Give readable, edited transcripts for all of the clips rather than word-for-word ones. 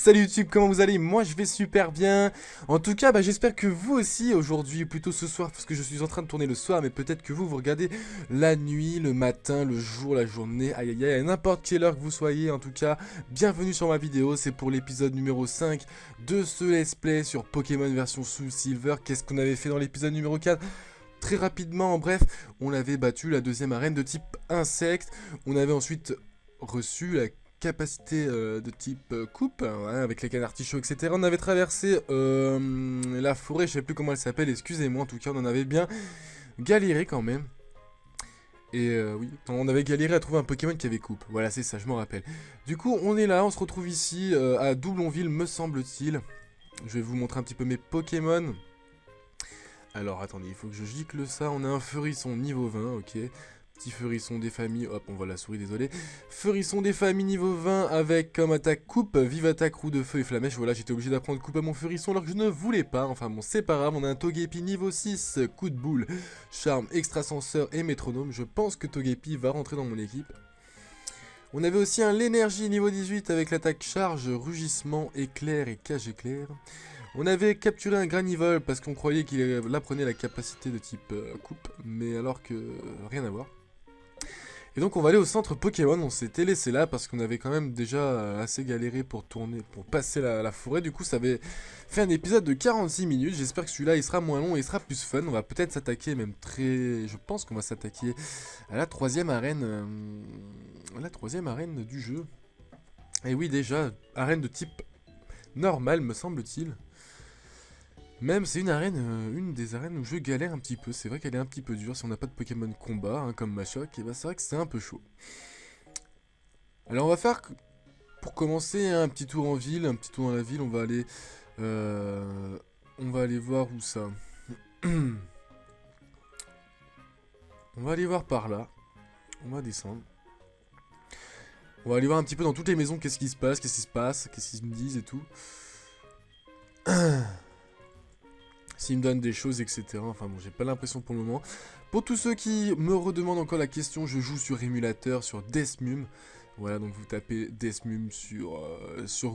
Salut YouTube, comment vous allez? Moi je vais super bien. En tout cas, j'espère que vous aussi aujourd'hui, ou plutôt ce soir, parce que je suis en train de tourner le soir, mais peut-être que vous regardez la nuit, le matin, le jour, la journée, aïe aïe aïe, à n'importe quelle heure que vous soyez. En tout cas, bienvenue sur ma vidéo, c'est pour l'épisode numéro 5 de ce let's play sur Pokémon version Soul Silver. Qu'est-ce qu'on avait fait dans l'épisode numéro 4? Très rapidement, en bref, on avait battu la deuxième arène de type insecte. On avait ensuite reçu la capacité de type coupe, hein, avec les cannes artichauts, etc. On avait traversé la forêt, je sais plus comment elle s'appelle, excusez-moi, en tout cas on en avait bien galéré quand même. Et oui, on avait galéré à trouver un Pokémon qui avait coupe, voilà c'est ça, je m'en rappelle. Du coup on est là, on se retrouve ici à Doublonville me semble-t-il. Je vais vous montrer un petit peu mes Pokémon. Alors attendez, il faut que je gicle ça, on a un Furisson niveau 20, ok. Petit Furisson des familles, hop on voit la souris, désolé. Furisson des familles niveau 20 avec comme attaque coupe, vive attaque, roue de feu et flamèche. Voilà, j'étais obligé d'apprendre coupe à mon Furisson alors que je ne voulais pas. Enfin bon, c'est pas grave, on a un Togepi niveau 6, coup de boule, charme, extrasenseur et métronome. Je pense que Togepi va rentrer dans mon équipe. On avait aussi un l'énergie niveau 18 avec l'attaque charge, rugissement, éclair et cage éclair. On avait capturé un granivole parce qu'on croyait qu'il apprenait la capacité de type coupe, mais alors que rien à voir. Et donc on va aller au centre Pokémon, on s'était laissé là parce qu'on avait quand même déjà assez galéré pour tourner, pour passer la forêt. Du coup ça avait fait un épisode de 46 minutes, j'espère que celui-là il sera moins long et il sera plus fun. On va peut-être s'attaquer même très... Je pense qu'on va s'attaquer à la troisième arène, du jeu. Et oui déjà, arène de type normal me semble-t-il. Même c'est une arène, une des arènes où je galère un petit peu. C'est vrai qu'elle est un petit peu dure si on n'a pas de Pokémon combat, hein, comme Machoc. Et bah c'est vrai que c'est un peu chaud. Alors on va faire, pour commencer, un petit tour en ville, un petit tour dans la ville. On va aller voir où ça. On va aller voir par là. On va descendre. On va aller voir un petit peu dans toutes les maisons qu'est-ce qui se passe, qu'est-ce qu'ils me disent et tout. S'ils me donnent des choses, etc. Enfin bon, j'ai pas l'impression pour le moment. Pour tous ceux qui me redemandent encore la question, je joue sur émulateur, sur Desmum. Voilà, donc vous tapez Desmum sur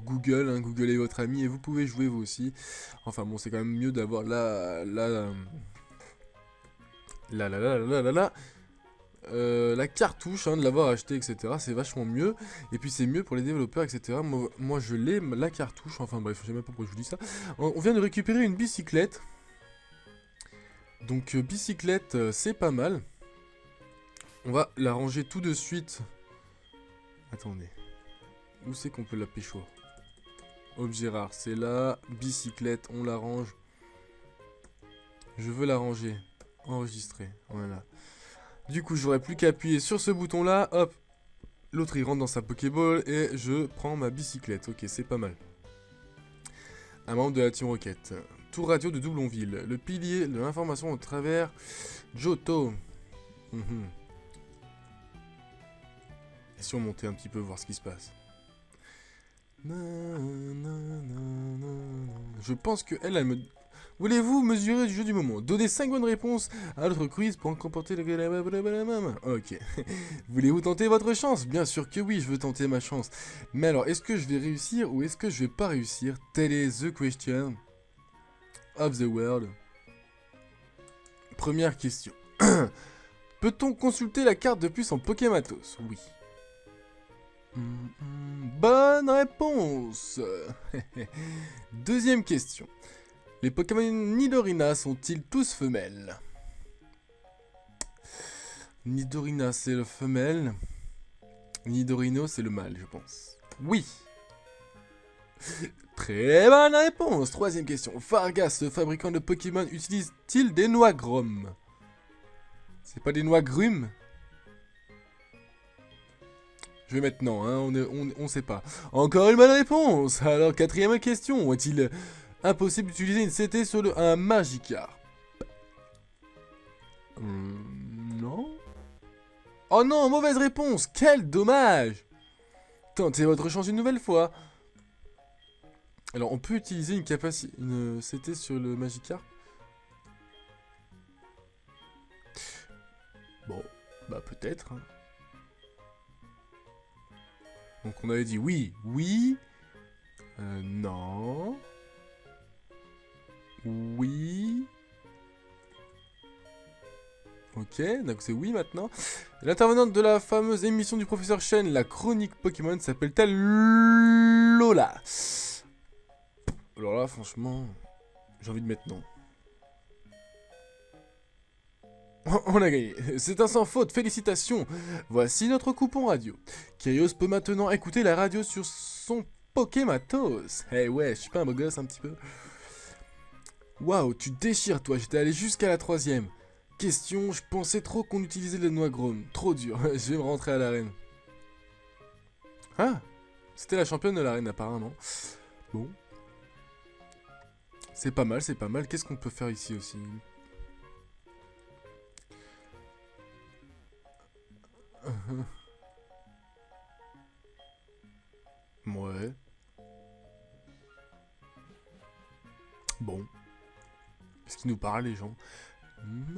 Google, hein, Google est votre ami, et vous pouvez jouer vous aussi. Enfin bon, c'est quand même mieux d'avoir la cartouche, hein, de l'avoir acheté, etc. C'est vachement mieux. Et puis c'est mieux pour les développeurs, etc. Moi je l'ai, la cartouche. Enfin bref, je sais même pas pourquoi je vous dis ça. On vient de récupérer une bicyclette. Donc bicyclette, c'est pas mal. On va la ranger tout de suite. Attendez. Où c'est qu'on peut la pécho? Objet rare, c'est là. Bicyclette, on la range. Je veux la ranger. Enregistrer, voilà. Du coup, j'aurais plus qu'à appuyer sur ce bouton-là. Hop. L'autre, il rentre dans sa Pokéball et je prends ma bicyclette. Ok, c'est pas mal. Un membre de la Team Rocket. Tour radio de Doublonville. Le pilier de l'information au travers Johto. Et si on montait un petit peu, voir ce qui se passe. Je pense que elle me... Voulez-vous mesurer du jeu du moment? Donnez 5 bonnes réponses à notre quiz pour en comporter le... Ok. Voulez-vous tenter votre chance? Bien sûr que oui, je veux tenter ma chance. Mais alors, est-ce que je vais réussir ou est-ce que je vais pas réussir? Telle est the question of the world. Première question. Peut-on consulter la carte depuis son Pokématos? Oui. Bonne réponse. Deuxième question. Les Pokémon Nidorina sont-ils tous femelles? Nidorina c'est le femelle. Nidorino c'est le mâle, je pense. Oui. Très bonne réponse. Troisième question. Fargas, le fabricant de Pokémon, utilise-t-il des noix Grom? C'est pas des noix grumes? Je vais maintenant, hein, on sait pas. Encore une bonne réponse. Alors, quatrième question. Est-il impossible d'utiliser une CT sur un Magikarp? Non. Oh non, mauvaise réponse. Quel dommage. Tentez votre chance une nouvelle fois. Alors, on peut utiliser une CT sur le Magikarp? Bon, bah peut-être. Hein. Donc on avait dit oui, oui. Non. Oui. Ok, donc c'est oui maintenant. L'intervenante de la fameuse émission du professeur Chen, la chronique Pokémon, s'appelle-t-elle Lola? Alors là, franchement, j'ai envie de mettre non. On a gagné. C'est un sans faute, félicitations. Voici notre coupon radio. Kyrios peut maintenant écouter la radio sur son Pokématos. Eh ouais, je suis pas un beau gosse un petit peu. Waouh, tu déchires toi, j'étais allé jusqu'à la 3ème. Question, je pensais trop qu'on utilisait les noix Grom. Trop dur, je vais me rentrer à l'arène. Ah, c'était la championne de l'arène apparemment. Bon. C'est pas mal, c'est pas mal. Qu'est-ce qu'on peut faire ici aussi? Ouais. Bon. Qu'est-ce qu'ils nous parlent les gens? Ils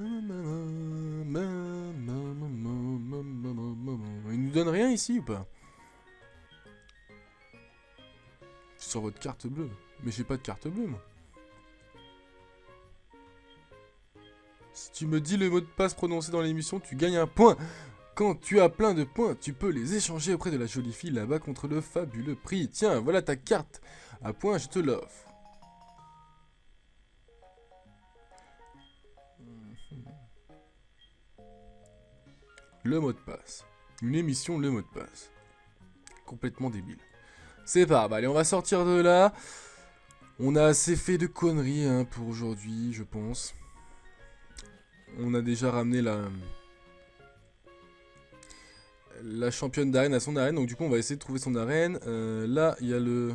nous donnent rien ici ou pas? Sur votre carte bleue. Mais j'ai pas de carte bleue moi. Si tu me dis le mot de passe prononcé dans l'émission, tu gagnes un point. Quand tu as plein de points, tu peux les échanger auprès de la jolie fille là-bas contre le fabuleux prix. Tiens, voilà ta carte. À point, je te l'offre. Le mot de passe. Une émission, le mot de passe. Complètement débile. C'est pas grave, allez, on va sortir de là. On a assez fait de conneries hein, pour aujourd'hui, je pense. On a déjà ramené la championne d'arène à son arène, donc du coup on va essayer de trouver son arène. Là, il y a le...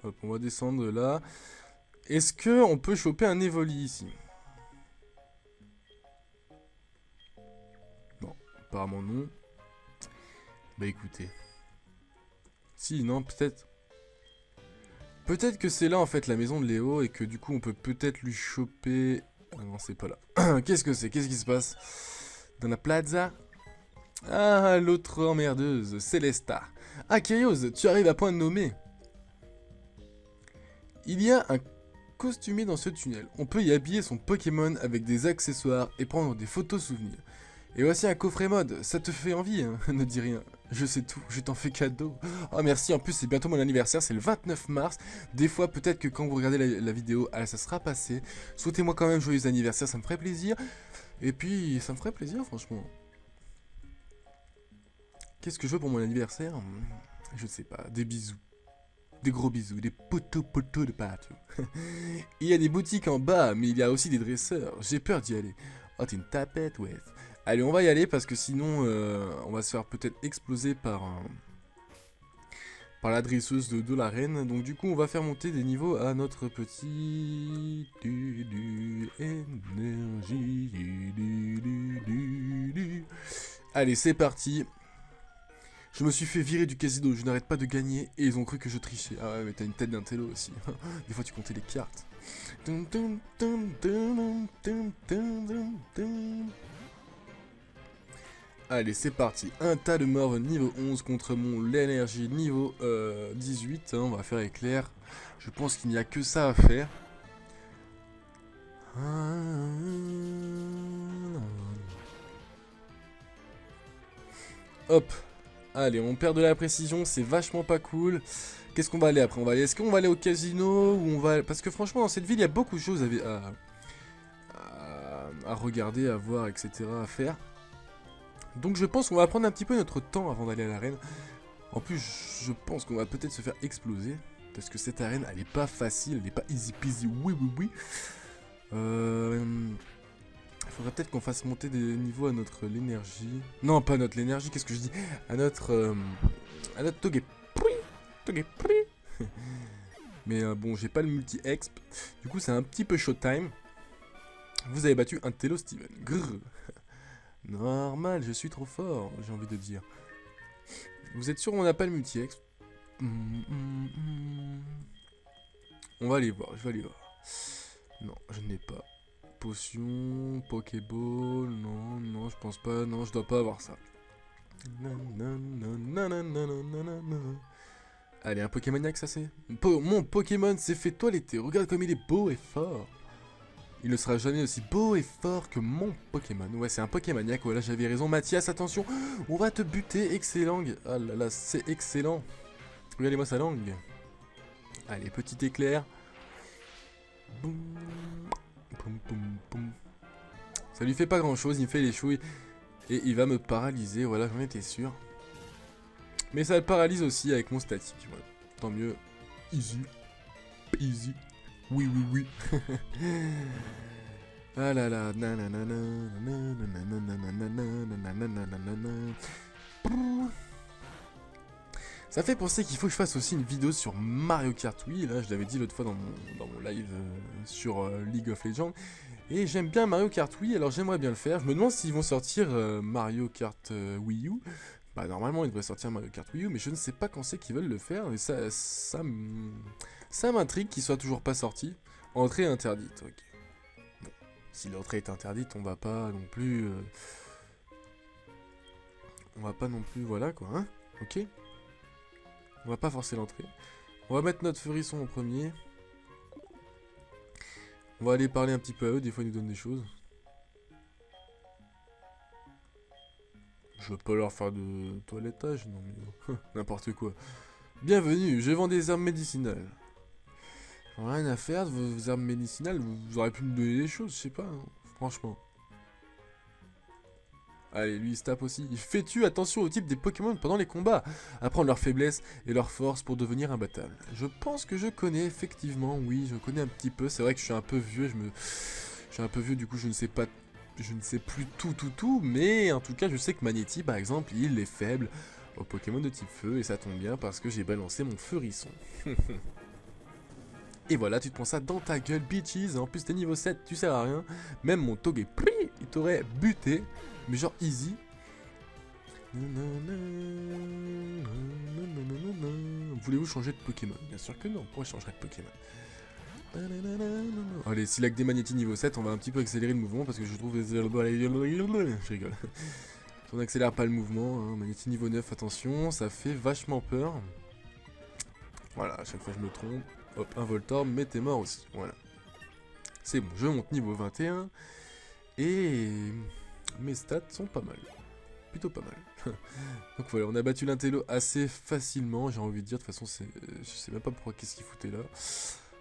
Hop, on va descendre là. Est-ce que on peut choper un Evoli ici? Bon, apparemment non. Bah écoutez. Si, non, peut-être... Peut-être que c'est là en fait la maison de Léo et que du coup on peut peut-être lui choper... Ah non, c'est pas là. Qu'est-ce que c'est? Qu'est-ce qui se passe? Dans la plaza? Ah, l'autre emmerdeuse, Célesta. Ah, Kyrios, tu arrives à point de nommer. Il y a un costumier dans ce tunnel. On peut y habiller son Pokémon avec des accessoires et prendre des photos souvenirs. Et voici un coffret mode, ça te fait envie, hein? Ne dis rien. Je sais tout, je t'en fais cadeau. Oh merci, en plus c'est bientôt mon anniversaire, c'est le 29 mars. Des fois peut-être que quand vous regardez la vidéo, ah, ça sera passé. Souhaitez-moi quand même joyeux anniversaire, ça me ferait plaisir. Et puis ça me ferait plaisir franchement. Qu'est-ce que je veux pour mon anniversaire? Je ne sais pas, des bisous. Des gros bisous, des poteaux de partout. Il y a des boutiques en bas, mais il y a aussi des dresseurs. J'ai peur d'y aller. Oh, t'es une tapette, ouais. Allez, on va y aller parce que sinon, on va se faire peut-être exploser par la dresseuse de l'arène. Donc du coup, on va faire monter des niveaux à notre petit... énergie. Allez, c'est parti. Je me suis fait virer du casino, je n'arrête pas de gagner et ils ont cru que je trichais. Ah ouais, mais t'as une tête d'un télo aussi. Des fois, tu comptais les cartes. Allez, c'est parti. Un tas de morts niveau 11 contre mon l'énergie niveau 18. Hein, on va faire éclair. Je pense qu'il n'y a que ça à faire. Hop. Allez, on perd de la précision, c'est vachement pas cool. Qu'est-ce qu'on va aller après? Est-ce qu'on va aller au casino ou on va... Parce que franchement, dans cette ville, il y a beaucoup de choses à regarder, à voir, etc. à faire. Donc je pense qu'on va prendre un petit peu notre temps avant d'aller à l'arène. En plus, je pense qu'on va peut-être se faire exploser. Parce que cette arène, elle est pas facile, elle n'est pas easy peasy, oui. Il faudrait peut-être qu'on fasse monter des niveaux à notre l'énergie. Non, pas notre l'énergie, qu'est-ce que je dis? À notre Togepi. Mais bon, j'ai pas le multi-exp. Du coup, c'est un petit peu showtime. Vous avez battu un Tello Steven. Grrr. Normal, je suis trop fort, j'ai envie de dire. Vous êtes sûr qu'on n'a pas le multi-exp? On va aller voir, je vais aller voir. Non, je n'ai pas. Potion, Pokéball, non, je pense pas, non, je dois pas avoir ça. Allez, un Pokémoniac, ça c'est... Mon Pokémon s'est fait toiletter. Regarde comme il est beau et fort. Il ne sera jamais aussi beau et fort que mon Pokémon. Ouais, c'est un Pokémoniac. Voilà, j'avais raison. Mathias, attention. On va te buter. Excellent. Ah là là, c'est excellent. Regardez-moi sa langue. Allez, petit éclair. Boum. Boum, boum, boum. Ça lui fait pas grand-chose. Il me fait les chouilles. Et il va me paralyser. Voilà, j'en étais sûr. Mais ça le paralyse aussi avec mon statique. Voilà. Tant mieux. Easy. Easy. Oui, oui, oui. Ah là là. Ça fait penser qu'il faut que je fasse aussi une vidéo sur Mario Kart Wii. Là, je l'avais dit l'autre fois dans mon live sur League of Legends. Et j'aime bien Mario Kart Wii, alors j'aimerais bien le faire. Je me demande s'ils vont sortir Mario Kart Wii U. Bah normalement ils devraient sortir Mario Kart Wii U, mais je ne sais pas quand c'est qu'ils veulent le faire. Et ça m'intrigue qu'il soit toujours pas sorti. Entrée interdite, ok. Bon, si l'entrée est interdite, on va pas non plus... on va pas non plus, voilà quoi, hein. Ok. On va pas forcer l'entrée. On va mettre notre Furisson en premier. On va aller parler un petit peu à eux, des fois ils nous donnent des choses. Je veux pas leur faire de toilettage, non mais... n'importe quoi. Bienvenue, je vends des herbes médicinales. Rien à faire de vos herbes médicinales, vous auriez pu me donner des choses, je sais pas, hein, franchement. Allez, lui il se tape aussi. Fais-tu attention au type des Pokémon pendant les combats? Apprendre leurs faiblesses et leurs forces pour devenir imbattable. Je pense que je connais, effectivement, oui, je connais un petit peu. C'est vrai que je suis un peu vieux, je suis un peu vieux, du coup je ne sais pas... Je ne sais plus tout, mais en tout cas je sais que Magnéti par exemple, il est faible au Pokémon de type feu, et ça tombe bien parce que j'ai balancé mon Furisson. Et voilà, tu te prends ça dans ta gueule, bitches. En plus t'es niveau 7, tu sers à rien. Même mon Togepi, il t'aurait buté, mais genre easy. Voulez-vous changer de Pokémon? Bien sûr que non, pourquoi je changerais de Pokémon? Allez, si avec des magnétis niveau 7, on va un petit peu accélérer le mouvement parce que je trouve... Je rigole. On n'accélère pas le mouvement, hein. Magnéti niveau 9, attention, ça fait vachement peur. Voilà, à chaque fois je me trompe. Hop, un Voltorb, mais t'es mort aussi, voilà. C'est bon, je monte niveau 21. Et mes stats sont pas mal. Plutôt pas mal. Donc voilà, on a battu l'Intello assez facilement, j'ai envie de dire. De toute façon, je sais même pas pourquoi qu'est-ce qu'il foutait là.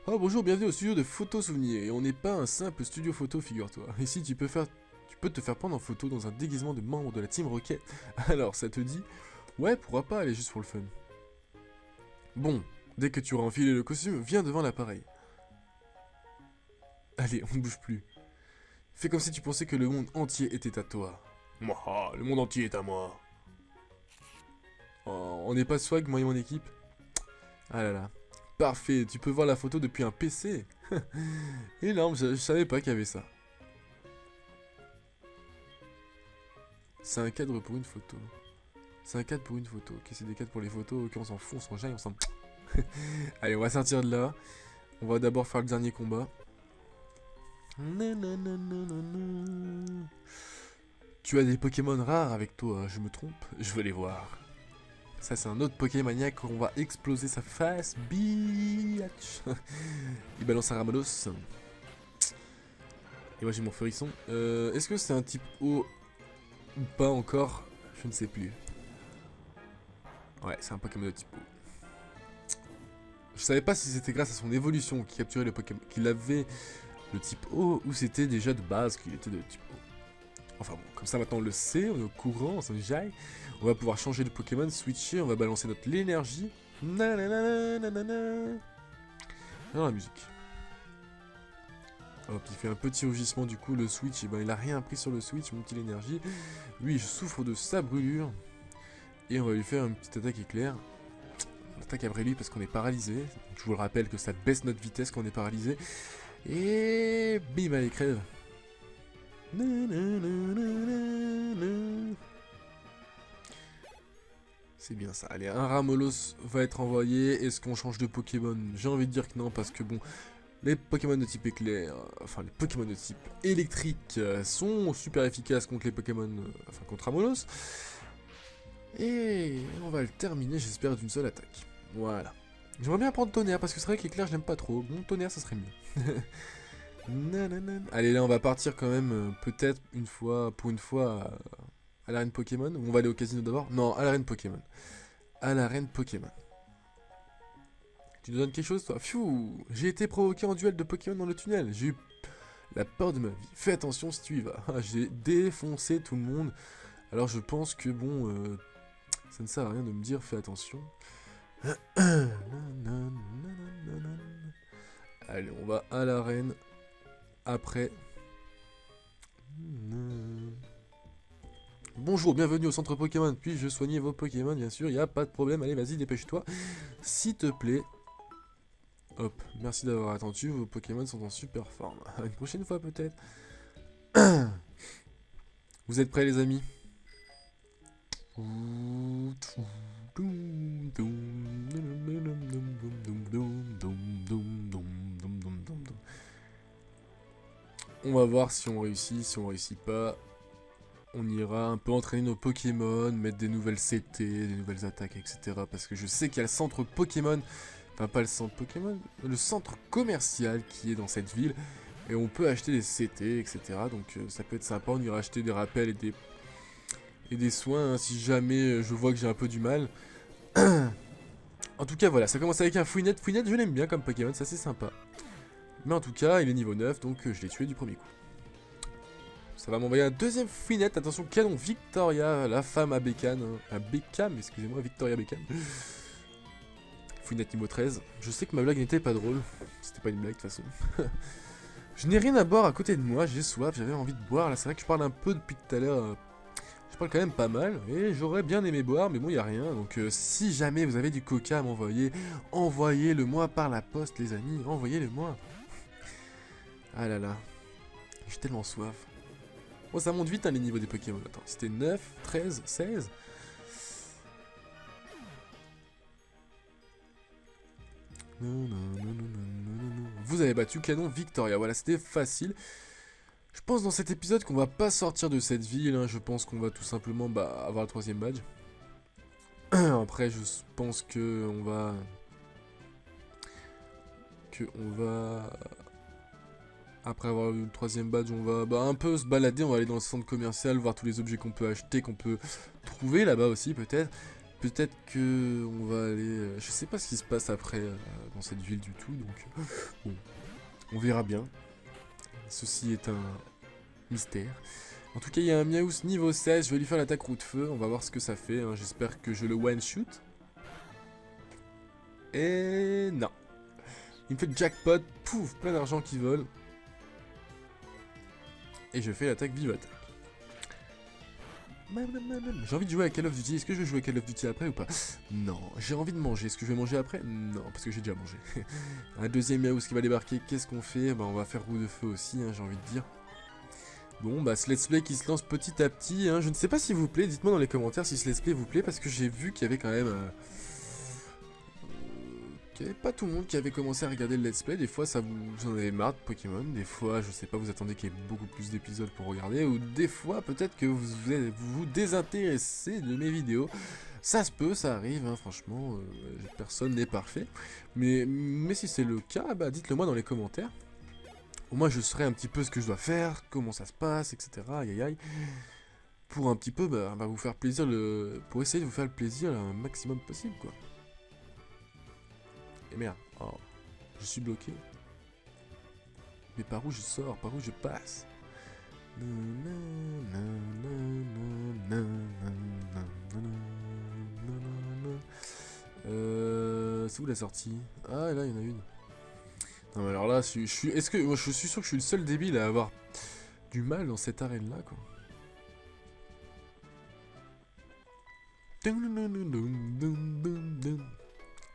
Oh bonjour, bienvenue au studio de photos souvenirs. Et on n'est pas un simple studio photo, figure-toi. Ici, tu peux te faire prendre en photo dans un déguisement de membre de la Team Rocket. Alors, ça te dit? Ouais, pourquoi pas aller juste pour le fun. Bon, dès que tu auras enfilé le costume, viens devant l'appareil. Allez, on ne bouge plus. Fais comme si tu pensais que le monde entier était à toi. Moi, le monde entier est à moi. Oh, on n'est pas swag, moi et mon équipe? Ah là là. Parfait, tu peux voir la photo depuis un PC. Énorme, je savais pas qu'il y avait ça. C'est un cadre pour une photo. C'est un cadre pour une photo. Ok, c'est des cadres pour les photos. Ok, on s'en fout, on s'en jaille, on s'en... Allez, on va sortir de là. On va d'abord faire le dernier combat. Tu as des Pokémon rares avec toi, je me trompe? Je veux les voir. Ça c'est un autre Pokémaniac, on va exploser sa face, bitch. Il balance un Ramados. Et moi j'ai mon Furisson. Est-ce que c'est un type O ou pas encore? Je ne sais plus. Ouais, c'est un Pokémon de type O. Je savais pas si c'était grâce à son évolution qu'il capturait le Pokémon, qu'il avait le type O, ou c'était déjà de base qu'il était de type O. Enfin bon, comme ça maintenant on le sait, on est au courant, on s'en jaille. On va pouvoir changer de Pokémon, switcher, on va balancer notre l'énergie. Alors la musique. Hop, il fait un petit rugissement du coup, le switch, et ben il a rien pris sur le switch, mon petit l'énergie. Lui, je souffre de sa brûlure. Et on va lui faire une petite attaque éclair. On attaque après lui parce qu'on est paralysé. Donc, je vous le rappelle que ça baisse notre vitesse quand on est paralysé. Et bim, allez, crève. C'est bien ça. Allez, un Ramolos va être envoyé. Est-ce qu'on change de Pokémon? J'ai envie de dire que non, parce que bon, les Pokémon de type éclair, enfin les Pokémon de type électrique sont super efficaces contre les Pokémon, enfin contre Ramolos. Et on va le terminer, j'espère, d'une seule attaque. Voilà. J'aimerais bien prendre tonnerre, parce que c'est vrai qu'éclair, je n'aime pas trop. Bon, tonnerre, ça serait mieux. Allez, là, on va partir quand même, peut-être, pour une fois, à l'arène Pokémon. Ou on va aller au casino d'abord? Non, à l'arène Pokémon. À l'arène Pokémon. Tu nous donnes quelque chose, toi? Pfiou! J'ai été provoqué en duel de Pokémon dans le tunnel. J'ai eu la peur de ma vie. Fais attention si tu y vas. J'ai défoncé tout le monde. Alors je pense que bon, ça ne sert à rien de me dire fais attention. Allez, on va à l'arène. Après. Bonjour, bienvenue au centre Pokémon. Puis-je soigner vos Pokémon? Bien sûr, il n'y a pas de problème. Allez, vas-y, dépêche-toi. S'il te plaît. Hop, merci d'avoir attendu. Vos Pokémon sont en super forme. Une prochaine fois, peut-être. Vous êtes prêts, les amis? On va voir si on réussit. Si on réussit pas, on ira un peu entraîner nos Pokémon, mettre des nouvelles CT, des nouvelles attaques, etc. Parce que je sais qu'il y a le centre Pokémon, enfin pas le centre Pokémon, le centre commercial qui est dans cette ville. Et on peut acheter des CT, etc. Donc ça peut être sympa, on ira acheter des rappels et des soins, hein, si jamais je vois que j'ai un peu du mal. En tout cas, voilà, ça commence avec un Fouinette. Fouinette, je l'aime bien comme Pokémon, ça c'est sympa. Mais en tout cas, il est niveau 9, donc je l'ai tué du premier coup. Ça va m'envoyer un deuxième Fouinette. Attention, canon Victoria, la femme à Bécane. Hein, à Beckham, excusez-moi, Victoria Beckham. Fouinette niveau 13. Je sais que ma blague n'était pas drôle. C'était pas une blague de toute façon. Je n'ai rien à boire à côté de moi, j'ai soif, j'avais envie de boire. Là, c'est vrai que je parle un peu depuis tout à l'heure. Je parle quand même pas mal, et j'aurais bien aimé boire, mais bon, il n'y a rien. Donc, si jamais vous avez du coca à m'envoyer, envoyez-le-moi par la poste, les amis. Envoyez-le-moi. Ah là là. J'ai tellement soif. Oh, ça monte vite, hein, les niveaux des Pokémon. Attends, c'était 9, 13, 16. Vous avez battu Canon Victoria. Voilà, c'était facile. Je pense dans cet épisode qu'on va pas sortir de cette ville. Hein. Je pense qu'on va tout simplement avoir le 3ème badge. Après, je pense que on va... Après avoir eu le 3ème badge, on va un peu se balader. On va aller dans le centre commercial, voir tous les objets qu'on peut acheter, qu'on peut trouver là-bas aussi peut-être. Peut-être que on va aller... je sais pas ce qui se passe après dans cette ville du tout. Donc, bon, on verra bien. Ceci est un mystère. En tout cas, il y a un Miaous niveau 16. Je vais lui faire l'attaque roue de feu. On va voir ce que ça fait. Hein. J'espère que je le one-shoot. Et non. Il me fait jackpot. Pouf, plein d'argent qui vole. Et je fais l'attaque vive attaque. J'ai envie de jouer à Call of Duty. Est-ce que je vais jouer à Call of Duty après ou pas? Non. J'ai envie de manger. Est-ce que je vais manger après? Non, parce que j'ai déjà mangé. Un deuxième Miaous qui va débarquer. Qu'est-ce qu'on fait? Bah, on va faire roue de feu aussi, hein, j'ai envie de dire. Bon, bah, ce let's play qui se lance petit à petit. Hein. Je ne sais pas s'il vous plaît. Dites-moi dans les commentaires si ce let's play vous plaît. Parce que j'ai vu qu'il y avait quand même... qu'il n'y avait pas tout le monde qui avait commencé à regarder le let's play. Des fois, vous en avez marre de Pokémon. Des fois, je sais pas, vous attendez qu'il y ait beaucoup plus d'épisodes pour regarder. Ou des fois, peut-être que vous désintéressez de mes vidéos. Ça se peut, ça arrive, hein, franchement. Personne n'est parfait. Mais si c'est le cas, bah, dites-le moi dans les commentaires. Au moins, je saurai un petit peu ce que je dois faire, comment ça se passe, etc. Aïe aïe aïe. Pour un petit peu, vous faire plaisir, pour essayer de vous faire le plaisir un maximum possible, quoi. Et merde, oh, je suis bloqué. Mais par où je sors? Par où je passe? C'est où la sortie? Ah, là, il y en a une. Non, mais alors là, est-ce que... Moi, je suis sûr que je suis le seul débile à avoir du mal dans cette arène-là, quoi.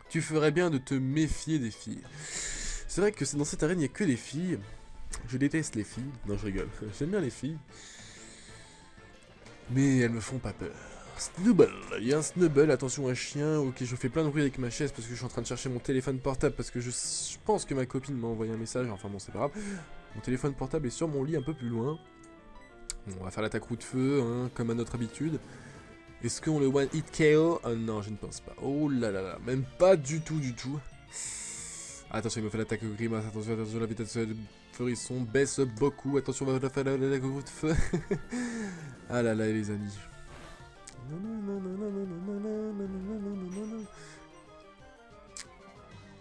Tu ferais bien de te méfier des filles. C'est vrai que dans cette arène, il n'y a que des filles. Je déteste les filles. Non, je rigole. J'aime bien les filles. Mais elles me font pas peur. Snubble. Il y a un Snubble. Attention, un chien. Ok, je fais plein de bruit avec ma chaise parce que je suis en train de chercher mon téléphone portable. Parce que je pense que ma copine m'a envoyé un message. Enfin bon, c'est pas grave. Mon téléphone portable est sur mon lit un peu plus loin. Bon, on va faire l'attaque roue de feu, hein, comme à notre habitude. Est-ce qu'on le one hit KO? Non, je ne pense pas. Oh là là là, même pas du tout, du tout. Attention, il me fait l'attaque grimace. Attention, attention, la vitesse de Furisson baisse beaucoup. Attention, on va faire l'attaque de feu. Ah là là, les amis.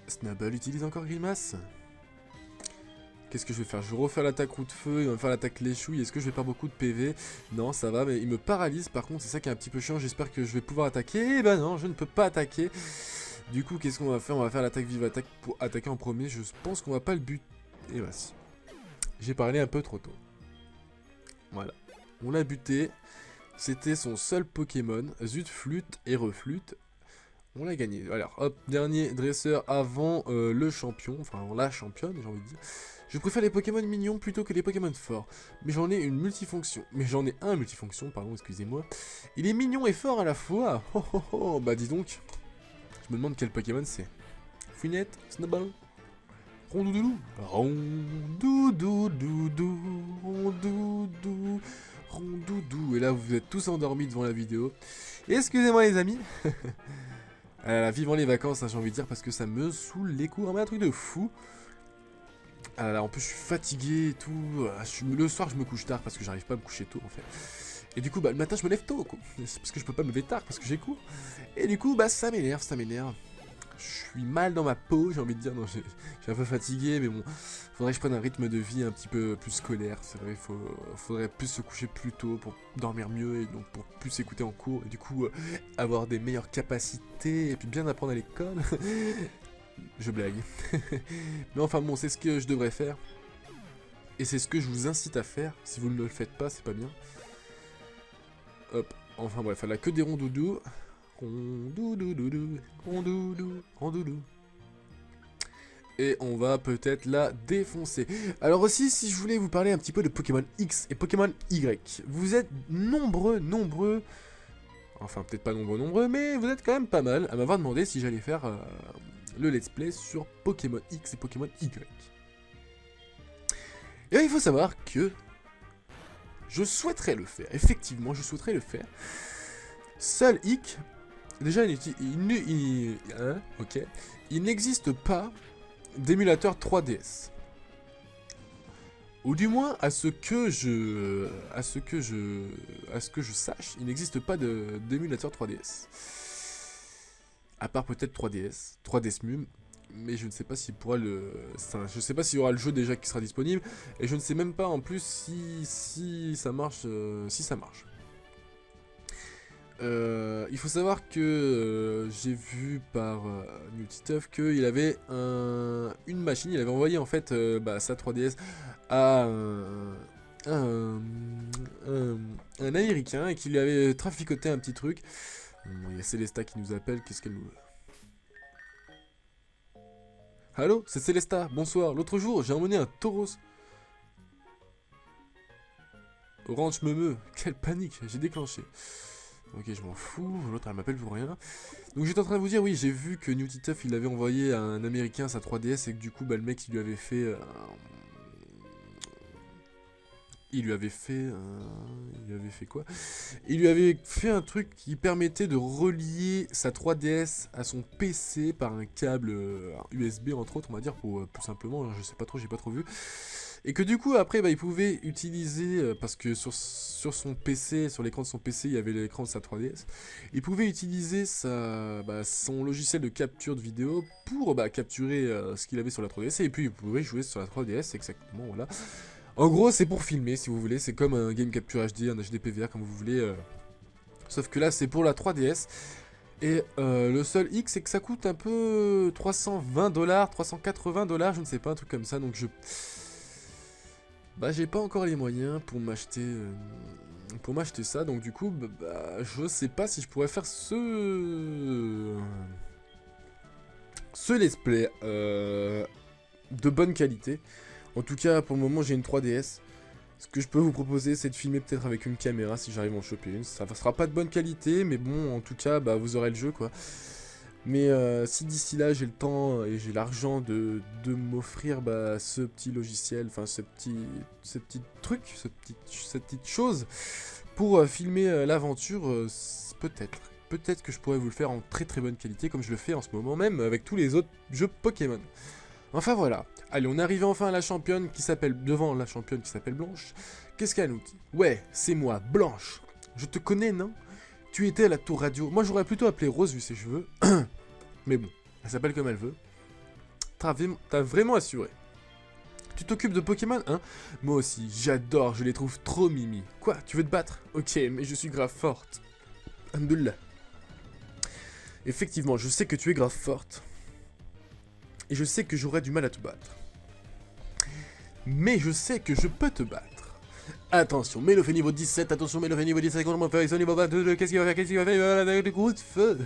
Snubble utilise encore grimace. Qu'est-ce que je vais faire? Je vais refaire l'attaque roue de feu, il va me faire l'attaque les chouilles. Est-ce que je vais perdre beaucoup de PV? Non, ça va, mais il me paralyse. Par contre, c'est ça qui est un petit peu chiant. J'espère que je vais pouvoir attaquer. Eh ben non, je ne peux pas attaquer. Du coup, qu'est-ce qu'on va faire? On va faire l'attaque vive attaque pour attaquer en premier. Je pense qu'on va pas le buter. Et voici. J'ai parlé un peu trop tôt. Voilà. On l'a buté. C'était son seul Pokémon. Zut, flûte et reflûte. On l'a gagné. Alors, hop, dernier dresseur avant le champion. Enfin, la championne, j'ai envie de dire. Je préfère les Pokémon mignons plutôt que les Pokémon forts. Mais j'en ai une multifonction. Mais j'en ai un multifonction, pardon, excusez-moi. Il est mignon et fort à la fois. Oh oh oh, bah dis donc. Je me demande quel Pokémon c'est. Fouinette, Snubble, Rondoudou, Rondoudou, Rondoudou, Rondoudou. Et là, vous êtes tous endormis devant la vidéo. Excusez-moi les amis. Vivant les vacances, hein, j'ai envie de dire, parce que ça me saoule les cours. Mais un truc de fou. En plus, je suis fatigué et tout. Le soir, je me couche tard parce que j'arrive pas à me coucher tôt en fait. Et du coup, bah, le matin, je me lève tôt, quoi. C'est parce que je peux pas me lever tard parce que j'ai cours. Et du coup, bah, ça m'énerve, ça m'énerve. Je suis mal dans ma peau, j'ai envie de dire. Non, je suis un peu fatigué, mais bon, faudrait que je prenne un rythme de vie un petit peu plus scolaire. C'est vrai, faudrait plus se coucher plus tôt pour dormir mieux et donc pour plus écouter en cours. Et du coup, avoir des meilleures capacités et puis bien apprendre à l'école. Je blague. Mais enfin bon, c'est ce que je devrais faire. Et c'est ce que je vous incite à faire. Si vous ne le faites pas, c'est pas bien. Hop. Enfin bref, elle a que des rondoudous. Rondoudou, rondoudou, rondoudou. Et on va peut-être la défoncer. Alors aussi, si je voulais vous parler un petit peu de Pokémon X et Pokémon Y. Vous êtes nombreux. Enfin, peut-être pas nombreux, mais vous êtes quand même pas mal à m'avoir demandé si j'allais faire le let's play sur Pokémon X et Pokémon Y. Et il faut savoir que je souhaiterais le faire. Effectivement, je souhaiterais le faire. Seul hic, déjà, il n'existe pas d'émulateur 3DS. Ou du moins, à ce que je sache, il n'existe pas d'émulateur 3DS. À part peut-être 3DS, 3DS Mum, mais je ne sais pas s'il pourra je sais pas s'il y aura le jeu déjà qui sera disponible, et je ne sais même pas en plus si ça marche, il faut savoir que j'ai vu par Newtituff qu'il avait une machine, il avait envoyé en fait sa 3DS à un américain et qu'il lui avait traficoté un petit truc. Il y a Célesta qui nous appelle, qu'est-ce qu'elle nous veut? Allô, c'est Célesta, bonsoir. L'autre jour, j'ai emmené un tauros. Orange me. Quelle panique, j'ai déclenché. Ok, je m'en fous, l'autre elle m'appelle pour rien. Donc j'étais en train de vous dire, oui, j'ai vu que Newtituff il avait envoyé à un américain sa 3DS et que du coup, bah, le mec il lui avait fait... Il lui avait fait quoi? Il lui avait fait un truc qui permettait de relier sa 3DS à son PC par un câble USB entre autres, on va dire, pour tout simplement, je sais pas trop, j'ai pas trop vu. Et que du coup après il pouvait utiliser, parce que sur son PC, sur l'écran de son PC il y avait l'écran de sa 3DS, il pouvait utiliser son logiciel de capture de vidéo pour capturer ce qu'il avait sur la 3DS et puis il pouvait jouer sur la 3DS exactement, voilà. En gros, c'est pour filmer, si vous voulez. C'est comme un Game Capture HD, un HDPVR, comme vous voulez. Sauf que là, c'est pour la 3DS. Et le seul hic, c'est que ça coûte un peu 320 $, 380 $, je ne sais pas, un truc comme ça. Donc j'ai pas encore les moyens pour m'acheter ça. Donc du coup, je sais pas si je pourrais faire ce let's play de bonne qualité. En tout cas, pour le moment, j'ai une 3DS. Ce que je peux vous proposer, c'est de filmer peut-être avec une caméra si j'arrive à en choper une. Ça ne sera pas de bonne qualité, mais bon, en tout cas, vous aurez le jeu, quoi. Mais si d'ici là, j'ai le temps et j'ai l'argent de m'offrir ce petit logiciel, enfin, ce petit truc, cette petite chose, pour filmer l'aventure, peut-être. Peut-être que je pourrais vous le faire en très très bonne qualité, comme je le fais en ce moment même avec tous les autres jeux Pokémon. Enfin voilà. Allez, on est arrivé enfin à la championne qui s'appelle... Devant la championne qui s'appelle Blanche. Qu'est-ce qu'elle nous dit? Ouais, c'est moi, Blanche. Je te connais, non? Tu étais à la tour radio. Moi, j'aurais plutôt appelé Rose vu ses cheveux. Mais bon, elle s'appelle comme elle veut. T'as vraiment assuré. Tu t'occupes de Pokémon, hein? Moi aussi, j'adore, je les trouve trop mimi. Quoi, tu veux te battre? Ok, mais je suis grave forte. Alhamdoulilah. Effectivement, je sais que tu es grave forte. Et je sais que j'aurai du mal à te battre. Mais je sais que je peux te battre. Attention, Melo fait niveau 17, attention, Melo fait niveau 17, comment faire, niveau 22, qu'est-ce qu'il va faire, avec le coup de feu.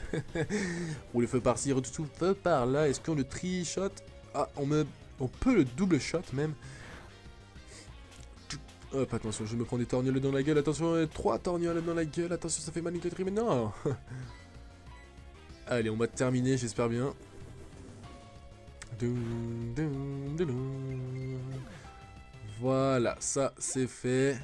Ou le feu par-ci, tout le feu par-là, est-ce qu'on le tri-shot? Ah, on peut le double shot même. Hop, attention, je me prends des torgnoles dans la gueule, attention, 3 torgnoles dans la gueule, attention, ça fait mal une non. Allez, on va terminer, j'espère bien. Voilà, ça c'est fait.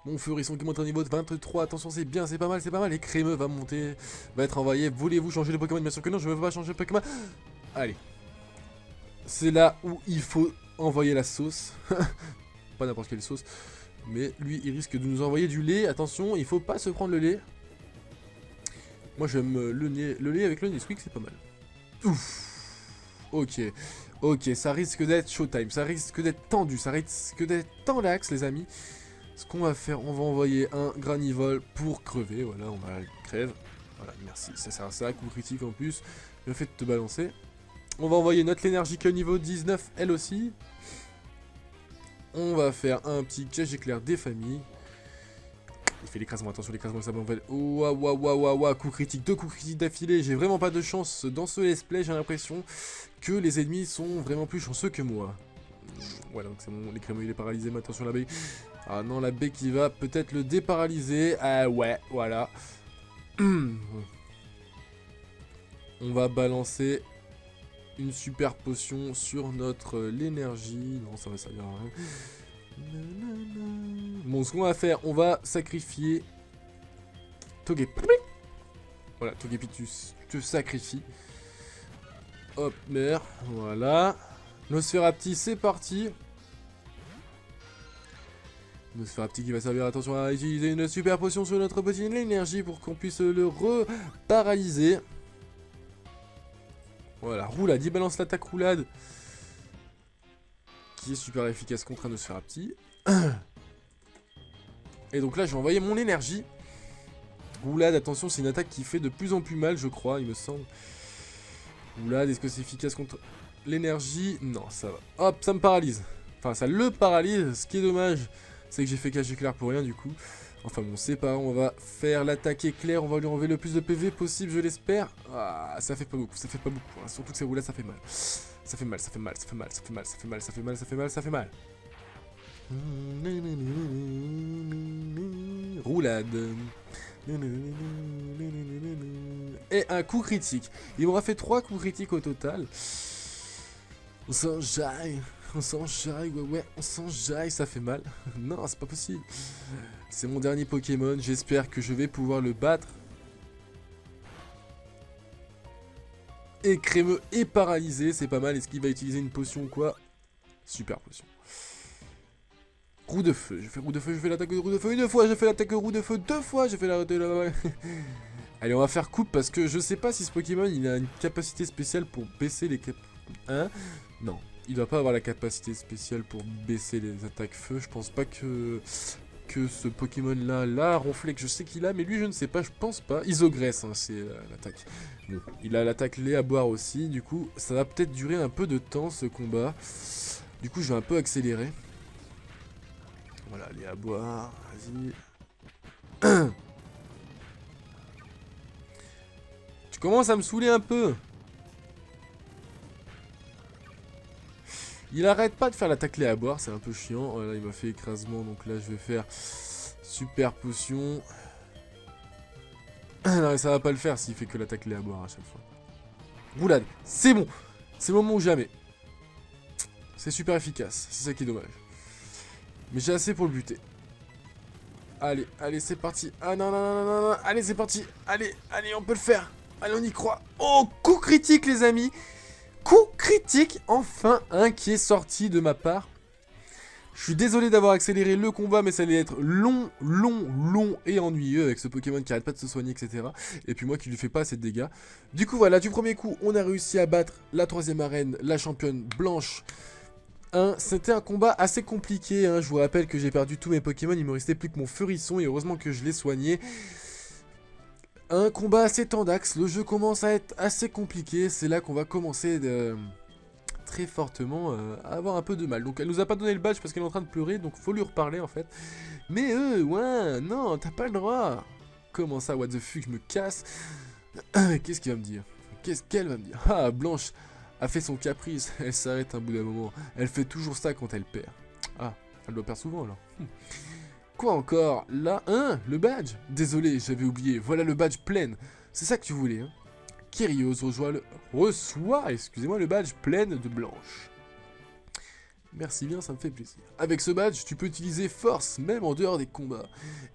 Mon Furisson qui monte au niveau de 23, attention c'est bien, c'est pas mal, et Crémeux va monter, va être envoyé. Voulez-vous changer de Pokémon? Bien sûr que non, je veux pas changer de Pokémon. Allez. C'est là où il faut envoyer la sauce. Pas n'importe quelle sauce. Mais lui, il risque de nous envoyer du lait. Attention, il faut pas se prendre le lait. Moi, j'aime le lait avec le Nesquik, c'est pas mal. Ouf. Ok. Ok, ça risque d'être showtime. Ça risque d'être tendu. Ça risque d'être tendax, les amis. Ce qu'on va faire, on va envoyer un Granivol pour crever. Voilà, on va crève. Voilà, merci. Ça sert à ça. Coup critique en plus. Le fait de te balancer. On va envoyer notre énergie au niveau 19, elle aussi. On va faire un petit piège éclair des familles. Il fait l'écrasement, attention, l'écrasement, ça va. Ouah, coup critique, 2 coups critiques d'affilée. J'ai vraiment pas de chance dans ce let's play. J'ai l'impression que les ennemis sont vraiment plus chanceux que moi. Voilà, donc c'est bon, les crémeux, il est paralysé. Mais attention, la baie. Ah non, la baie qui va peut-être le déparalyser. Ah ouais, voilà. On va balancer une super potion sur notre l'énergie. Non, ça va servir à rien. Bon, ce qu'on va faire, on va sacrifier Togepi. Voilà, Togepi, tu te sacrifies. Hop, merde. Voilà. Nosferapti, c'est parti. Nosferapti qui va servir, attention, à utiliser une super potion sur notre petit l'énergie pour qu'on puisse le reparalyser. Voilà, roulade, il balance l'attaque roulade. Qui est super efficace contre un Nosferapti. Et donc là, je vais envoyer mon énergie. Roulade, attention, c'est une attaque qui fait de plus en plus mal, je crois, il me semble. Roulade, est-ce que c'est efficace contre l'énergie? Non, ça va. Hop, ça me paralyse. Enfin, ça le paralyse. Ce qui est dommage, c'est que j'ai fait cache éclair pour rien, du coup. Enfin bon, c'est pas, on va faire l'attaque éclair, on va lui enlever le plus de PV possible, je l'espère. Ah, ça fait pas beaucoup, ça fait pas beaucoup. Hein. Surtout que ces roulades, ça fait mal. Ça fait mal, ça fait mal, ça fait mal, ça fait mal, ça fait mal, ça fait mal, ça fait mal, ça fait mal. Roulade. Et un coup critique. Il m'aura fait 3 coups critiques au total. On s'enjaille. On s'enjaille, ouais, on s'enjaille, ça fait mal. Non, c'est pas possible. C'est mon dernier Pokémon, j'espère que je vais pouvoir le battre. Et Crémeux est paralysé, c'est pas mal. Est-ce qu'il va utiliser une potion ou quoi? Super potion. Roue de feu, je fais roue de feu, je fais l'attaque de roue de feu une fois, j'ai fait l'attaque de roue de feu 2 fois, j'ai fait la... Allez, on va faire coupe parce que je sais pas si ce Pokémon il a une capacité spéciale pour baisser les Hein? Non, il doit pas avoir la capacité spéciale pour baisser les attaques feu. Je pense pas que ce Pokémon là, Ronflex, je sais qu'il a, mais lui je ne sais pas, je pense pas. Isogresse, hein, c'est l'attaque. Bon, il a l'attaque lait à boire aussi, du coup ça va peut-être durer un peu de temps ce combat. Du coup je vais un peu accélérer. Voilà, lait à boire, vas-y. Tu commences à me saouler un peu. Il arrête pas de faire l'attaque lait à boire, c'est un peu chiant. Voilà, il m'a fait écrasement, donc là je vais faire super potion. Non, ça va pas le faire s'il fait que l'attaque lait à boire à chaque fois. Roulade, c'est bon. C'est le moment ou jamais. C'est super efficace, c'est ça qui est dommage. Mais j'ai assez pour le buter. Allez, allez, c'est parti. Ah non, non, non, non, non. Allez, c'est parti. Allez, allez, on peut le faire. Allez, on y croit. Oh, coup critique, les amis. Coup critique. Enfin, un qui est sorti de ma part. Je suis désolé d'avoir accéléré le combat, mais ça allait être long, long, long et ennuyeux avec ce Pokémon qui arrête pas de se soigner, etc. Et puis moi qui lui fais pas assez de dégâts. Du coup, voilà, du premier coup, on a réussi à battre la 3ème arène, la championne blanche. C'était un combat assez compliqué, hein. Je vous rappelle que j'ai perdu tous mes Pokémon, il me restait plus que mon Furisson et heureusement que je l'ai soigné. Un combat assez tendax, le jeu commence à être assez compliqué, c'est là qu'on va commencer très fortement à avoir un peu de mal. Donc elle nous a pas donné le badge parce qu'elle est en train de pleurer, donc faut lui reparler en fait. Mais ouais, non, t'as pas le droit. Comment ça, what the fuck, je me casse. Qu'est-ce qu'il va me dire? Qu'est-ce qu'elle va me dire? Ah, Blanche a fait son caprice, elle s'arrête un bout d'un moment. Elle fait toujours ça quand elle perd. Ah, elle doit perdre souvent alors. Quoi encore? Là, le badge. Désolé, j'avais oublié. Voilà le badge plein. C'est ça que tu voulais, hein? Kyrios reçoit, excusez-moi, le badge plein de blanche. Merci bien, ça me fait plaisir. Avec ce badge, tu peux utiliser force, même en dehors des combats.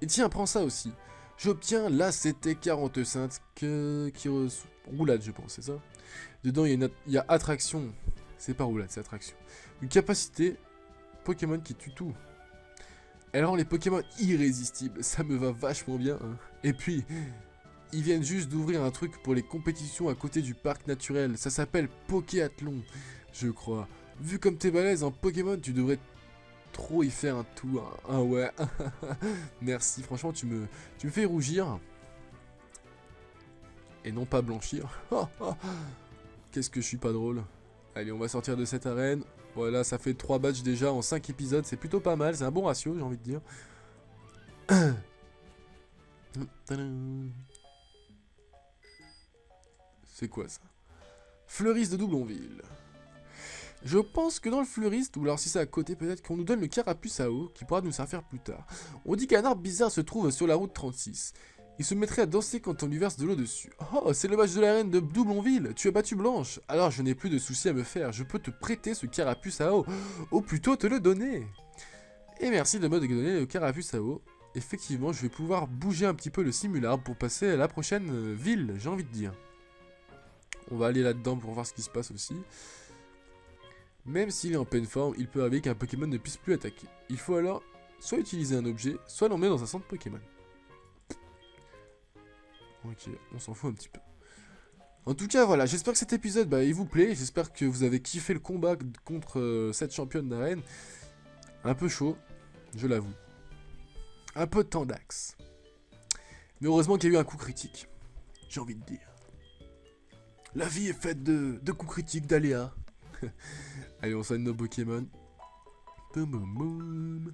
Et tiens, prends ça aussi. J'obtiens la CT45 qui roulade, je pense, c'est ça? Dedans, il y a attraction. C'est pas roulade, c'est attraction. Une capacité Pokémon qui tue tout. Elle rend les Pokémon irrésistibles. Ça me va vachement bien, hein. Et puis, ils viennent juste d'ouvrir un truc pour les compétitions à côté du parc naturel. Ça s'appelle Pokéathlon, je crois. Vu comme t'es balèze en Pokémon, tu devrais trop y faire un tour. Ah ouais. Merci, franchement, tu me fais rougir. Et non pas blanchir. Qu'est-ce que je suis pas drôle. Allez, on va sortir de cette arène. Voilà, ça fait 3 badges déjà en 5 épisodes. C'est plutôt pas mal, c'est un bon ratio, j'ai envie de dire. C'est quoi ça? Fleuriste de Doublonville. Je pense que dans le fleuriste, ou alors si c'est à côté peut-être, qu'on nous donne le carapuce à eau, qui pourra nous servir plus tard. On dit qu'un arbre bizarre se trouve sur la route 36. Il se mettrait à danser quand on lui verse de l'eau dessus. Oh, c'est le match de la reine de Doublonville. Tu as battu Blanche. Alors je n'ai plus de soucis à me faire. Je peux te prêter ce carapuce à eau. Ou plutôt te le donner. Et merci de me donner le carapuce à eau. Effectivement, je vais pouvoir bouger un petit peu le simularbre pour passer à la prochaine ville, j'ai envie de dire. On va aller là-dedans pour voir ce qui se passe aussi. Même s'il est en pleine forme, il peut arriver qu'un Pokémon ne puisse plus attaquer. Il faut alors soit utiliser un objet, soit l'emmener dans un centre Pokémon. Ok, on s'en fout un petit peu. En tout cas, voilà, j'espère que cet épisode, il vous plaît. J'espère que vous avez kiffé le combat contre cette championne d'arène. Un peu chaud, je l'avoue. Un peu de temps d'axe. Mais heureusement qu'il y a eu un coup critique. J'ai envie de dire. La vie est faite de coups critiques, d'aléas. Allez, on soigne nos Pokémon. Boum, boum, boum.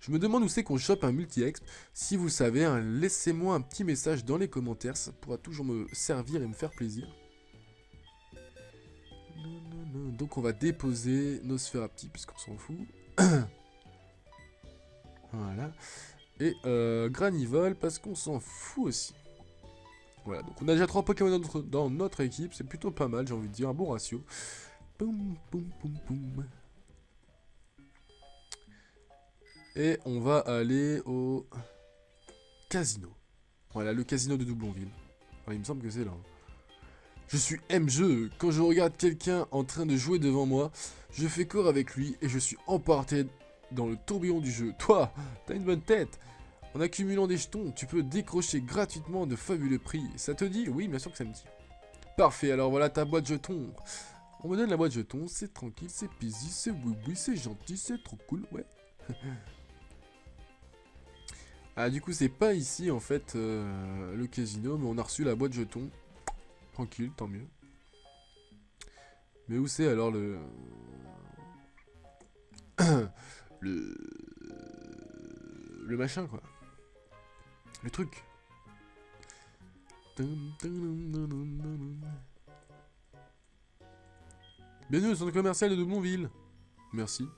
Je me demande où c'est qu'on chope un multi-exp. Si vous le savez, hein, laissez-moi un petit message dans les commentaires. Ça pourra toujours me servir et me faire plaisir. Donc on va déposer nos Sphérapti puisqu'on s'en fout. Voilà. Et Granivol parce qu'on s'en fout aussi. Voilà, donc on a déjà 3 Pokémon dans notre équipe. C'est plutôt pas mal, j'ai envie de dire. Un bon ratio. Boum, boum, boum, boum. Et on va aller au casino. Voilà, le casino de Doublonville. Enfin, il me semble que c'est là. Je suis M-jeu. Quand je regarde quelqu'un en train de jouer devant moi, je fais corps avec lui et je suis emporté dans le tourbillon du jeu. Toi, t'as une bonne tête. En accumulant des jetons, tu peux décrocher gratuitement de fabuleux prix. Ça te dit? Oui, bien sûr que ça me dit. Parfait, alors voilà ta boîte jetons. On me donne la boîte jetons, c'est tranquille, c'est busy, c'est oui, c'est gentil, c'est trop cool, ouais. Ah, du coup, c'est pas ici, en fait, le casino, mais on a reçu la boîte jetons. Tranquille, tant mieux. Mais où c'est, alors, le... le machin, quoi. Le truc. Bienvenue au centre commercial de Doublonville. Merci.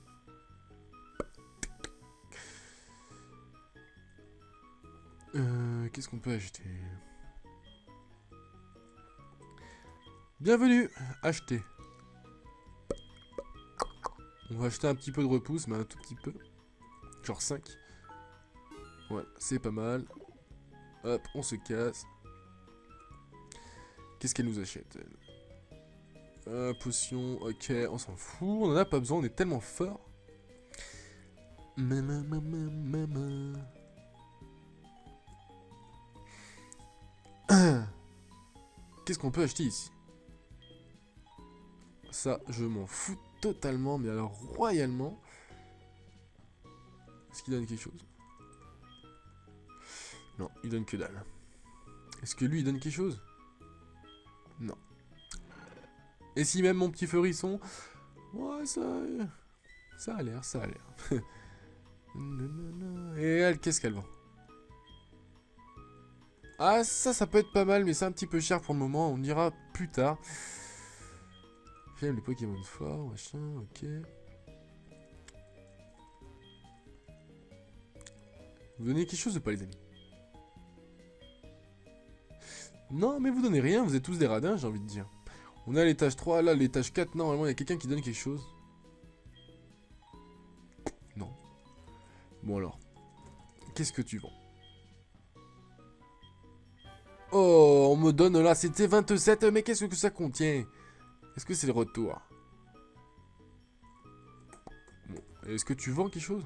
Qu'est-ce qu'on peut acheter? Bienvenue. Acheter. On va acheter un petit peu de repousse, mais un tout petit peu. Genre 5. Ouais, c'est pas mal. Hop, on se casse. Qu'est-ce qu'elle nous achète, elle? Potion, ok, on s'en fout. On en a pas besoin, on est tellement fort. Qu'est-ce qu'on peut acheter ici? Ça, je m'en fous totalement, mais alors royalement. Est-ce qu'il donne quelque chose? Non, il donne que dalle. Est-ce que lui, il donne quelque chose? Non. Et si même mon petit feurisson? Ouais, ça a l'air, ça a l'air. Et elle, qu'est-ce qu'elle vend? Ah, ça peut être pas mal, mais c'est un petit peu cher pour le moment. On ira plus tard. J'aime les Pokémon forts, machin, ok. Vous donnez quelque chose ou pas, les amis? Non, mais vous donnez rien, vous êtes tous des radins, j'ai envie de dire. On est à l'étage 3, là, l'étage 4, normalement, il y a quelqu'un qui donne quelque chose. Non. Bon, alors. Qu'est-ce que tu vends? Oh, on me donne là, c'était 27, mais qu'est-ce que ça contient? Est-ce que c'est le retour? Bon, est-ce que tu vends quelque chose?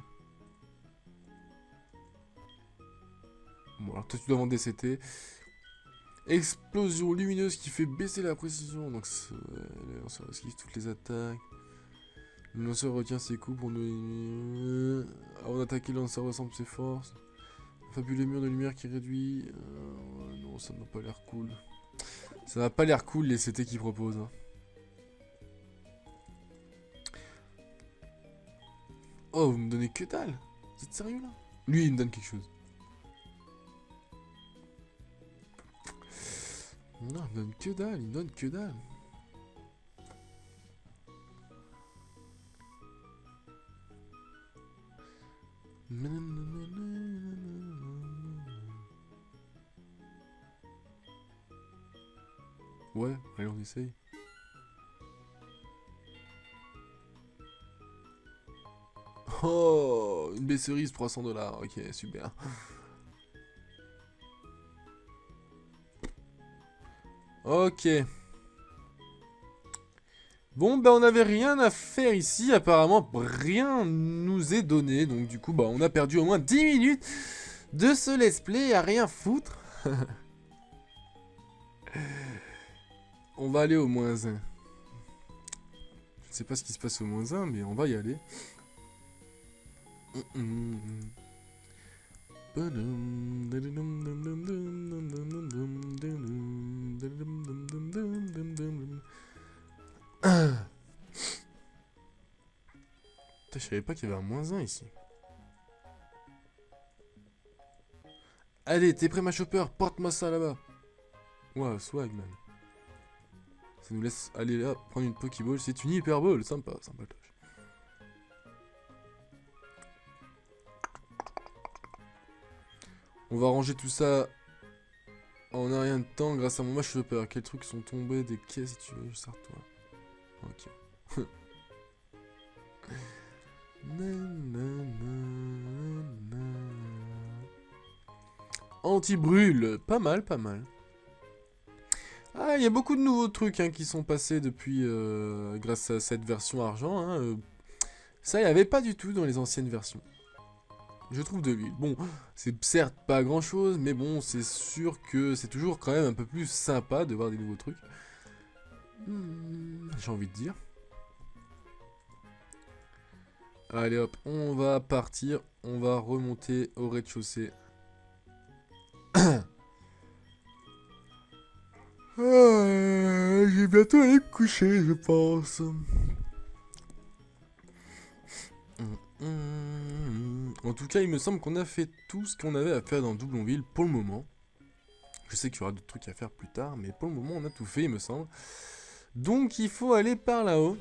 Bon, alors toi tu dois vendre des CT. Explosion lumineuse qui fait baisser la précision. Donc, le lanceur esquive toutes les attaques. Le lanceur retient ses coups pour nous. Avant d'attaquer, le lanceur ressemble ses forces. Fabuleux mur de lumière qui réduit. Non, ça n'a pas l'air cool. Ça n'a pas l'air cool les CT qu'ils proposent. Hein. Oh, vous me donnez que dalle. Vous êtes sérieux là? Lui, il me donne quelque chose. Non, il me donne que dalle, il me donne que dalle. Ouais, allez, on essaye. Oh, une baie cerise, 300 $. Ok, super. Ok. Bon, bah on n'avait rien à faire ici. Apparemment, rien nous est donné. Donc du coup, bah on a perdu au moins 10 minutes de ce let's play à rien foutre. On va aller au moins 1. Je sais pas ce qui se passe au moins 1, mais on va y aller. Je savais pas qu'il y avait un moins 1 ici. Allez, t'es prêt ma chopper? Porte-moi ça là-bas. Wow, swag man. Ça nous laisse aller là, prendre une Pokéball. C'est une Hyperball, sympa, sympatoche. On va ranger tout ça en un rien de temps grâce à mon match chopper. Quels trucs sont tombés des caisses si tu veux, sers-toi. Ok. Anti-brûle, pas mal, pas mal. Ah, il y a beaucoup de nouveaux trucs hein, qui sont passés depuis, grâce à cette version argent. Hein, ça, il n'y avait pas du tout dans les anciennes versions. Je trouve de l'huile. Bon, c'est certes pas grand chose, mais bon, c'est sûr que c'est toujours quand même un peu plus sympa de voir des nouveaux trucs. J'ai envie de dire. Allez hop, on va partir. On va remonter au rez-de-chaussée. Je vais bientôt aller me coucher, je pense. En tout cas, il me semble qu'on a fait tout ce qu'on avait à faire dans Doublonville pour le moment. Je sais qu'il y aura d'autres trucs à faire plus tard, mais pour le moment, on a tout fait, il me semble. Donc, il faut aller par là-haut.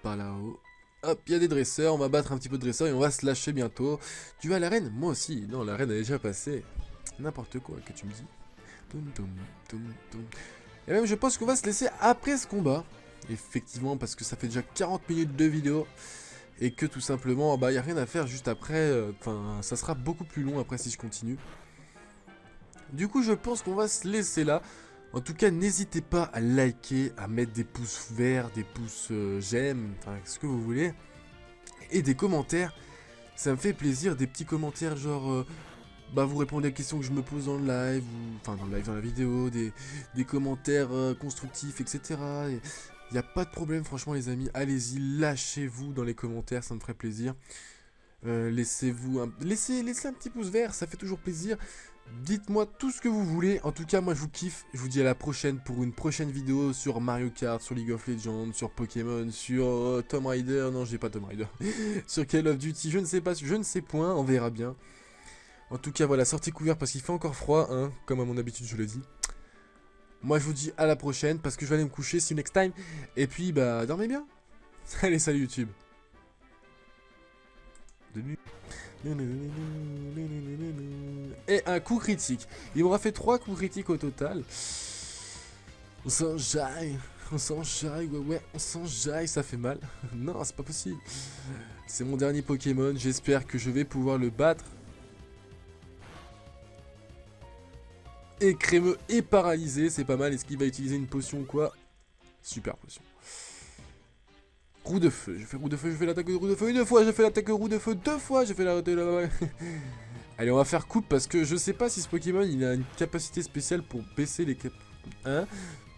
Par là-haut. Hop, il y a des dresseurs, on va battre un petit peu de dresseurs et on va se lâcher bientôt. Tu vas à l'arène? Moi aussi. Non, l'arène a déjà passé. N'importe quoi que tu me dis. Et même, je pense qu'on va se laisser après ce combat. Effectivement, parce que ça fait déjà 40 minutes de vidéo. Et que tout simplement, bah, y a rien à faire juste après. Enfin, ça sera beaucoup plus long après si je continue. Du coup, je pense qu'on va se laisser là. En tout cas, n'hésitez pas à liker, à mettre des pouces verts, des pouces j'aime, enfin, ce que vous voulez. Et des commentaires. Ça me fait plaisir, des petits commentaires genre... bah, vous répondez aux questions que je me pose dans le live, ou... enfin dans le live, dans la vidéo, des commentaires constructifs, etc. Il n'y a pas de problème, franchement les amis, allez-y, lâchez-vous dans les commentaires, ça me ferait plaisir. Laissez un petit pouce vert, ça fait toujours plaisir. Dites-moi tout ce que vous voulez. En tout cas, moi je vous kiffe. Je vous dis à la prochaine pour une prochaine vidéo sur Mario Kart, sur League of Legends, sur Pokémon, sur Tomb Raider. Non, j'ai pas Tomb Raider. Sur Call of Duty, je ne sais pas, je ne sais point, on verra bien. En tout cas, voilà, sortez couvert parce qu'il fait encore froid, hein, comme à mon habitude, je le dis. Moi, je vous dis à la prochaine parce que je vais aller me coucher. See you next time. Et puis, bah, dormez bien. Allez, salut YouTube. Et un coup critique. Il m'aura fait 3 coups critiques au total. On s'enjaille, ouais, on s'enjaille, ça fait mal. Non, c'est pas possible. C'est mon dernier Pokémon, j'espère que je vais pouvoir le battre. Et crémeux et paralysé, c'est pas mal. Est-ce qu'il va utiliser une potion ou quoi? Super potion. Roue de feu, je fais roue de feu, je fais l'attaque de roue de feu une fois, je fais l'attaque de roue de feu 2 fois, je fais la... Allez, on va faire coupe parce que je sais pas si ce Pokémon il a une capacité spéciale pour baisser les hein?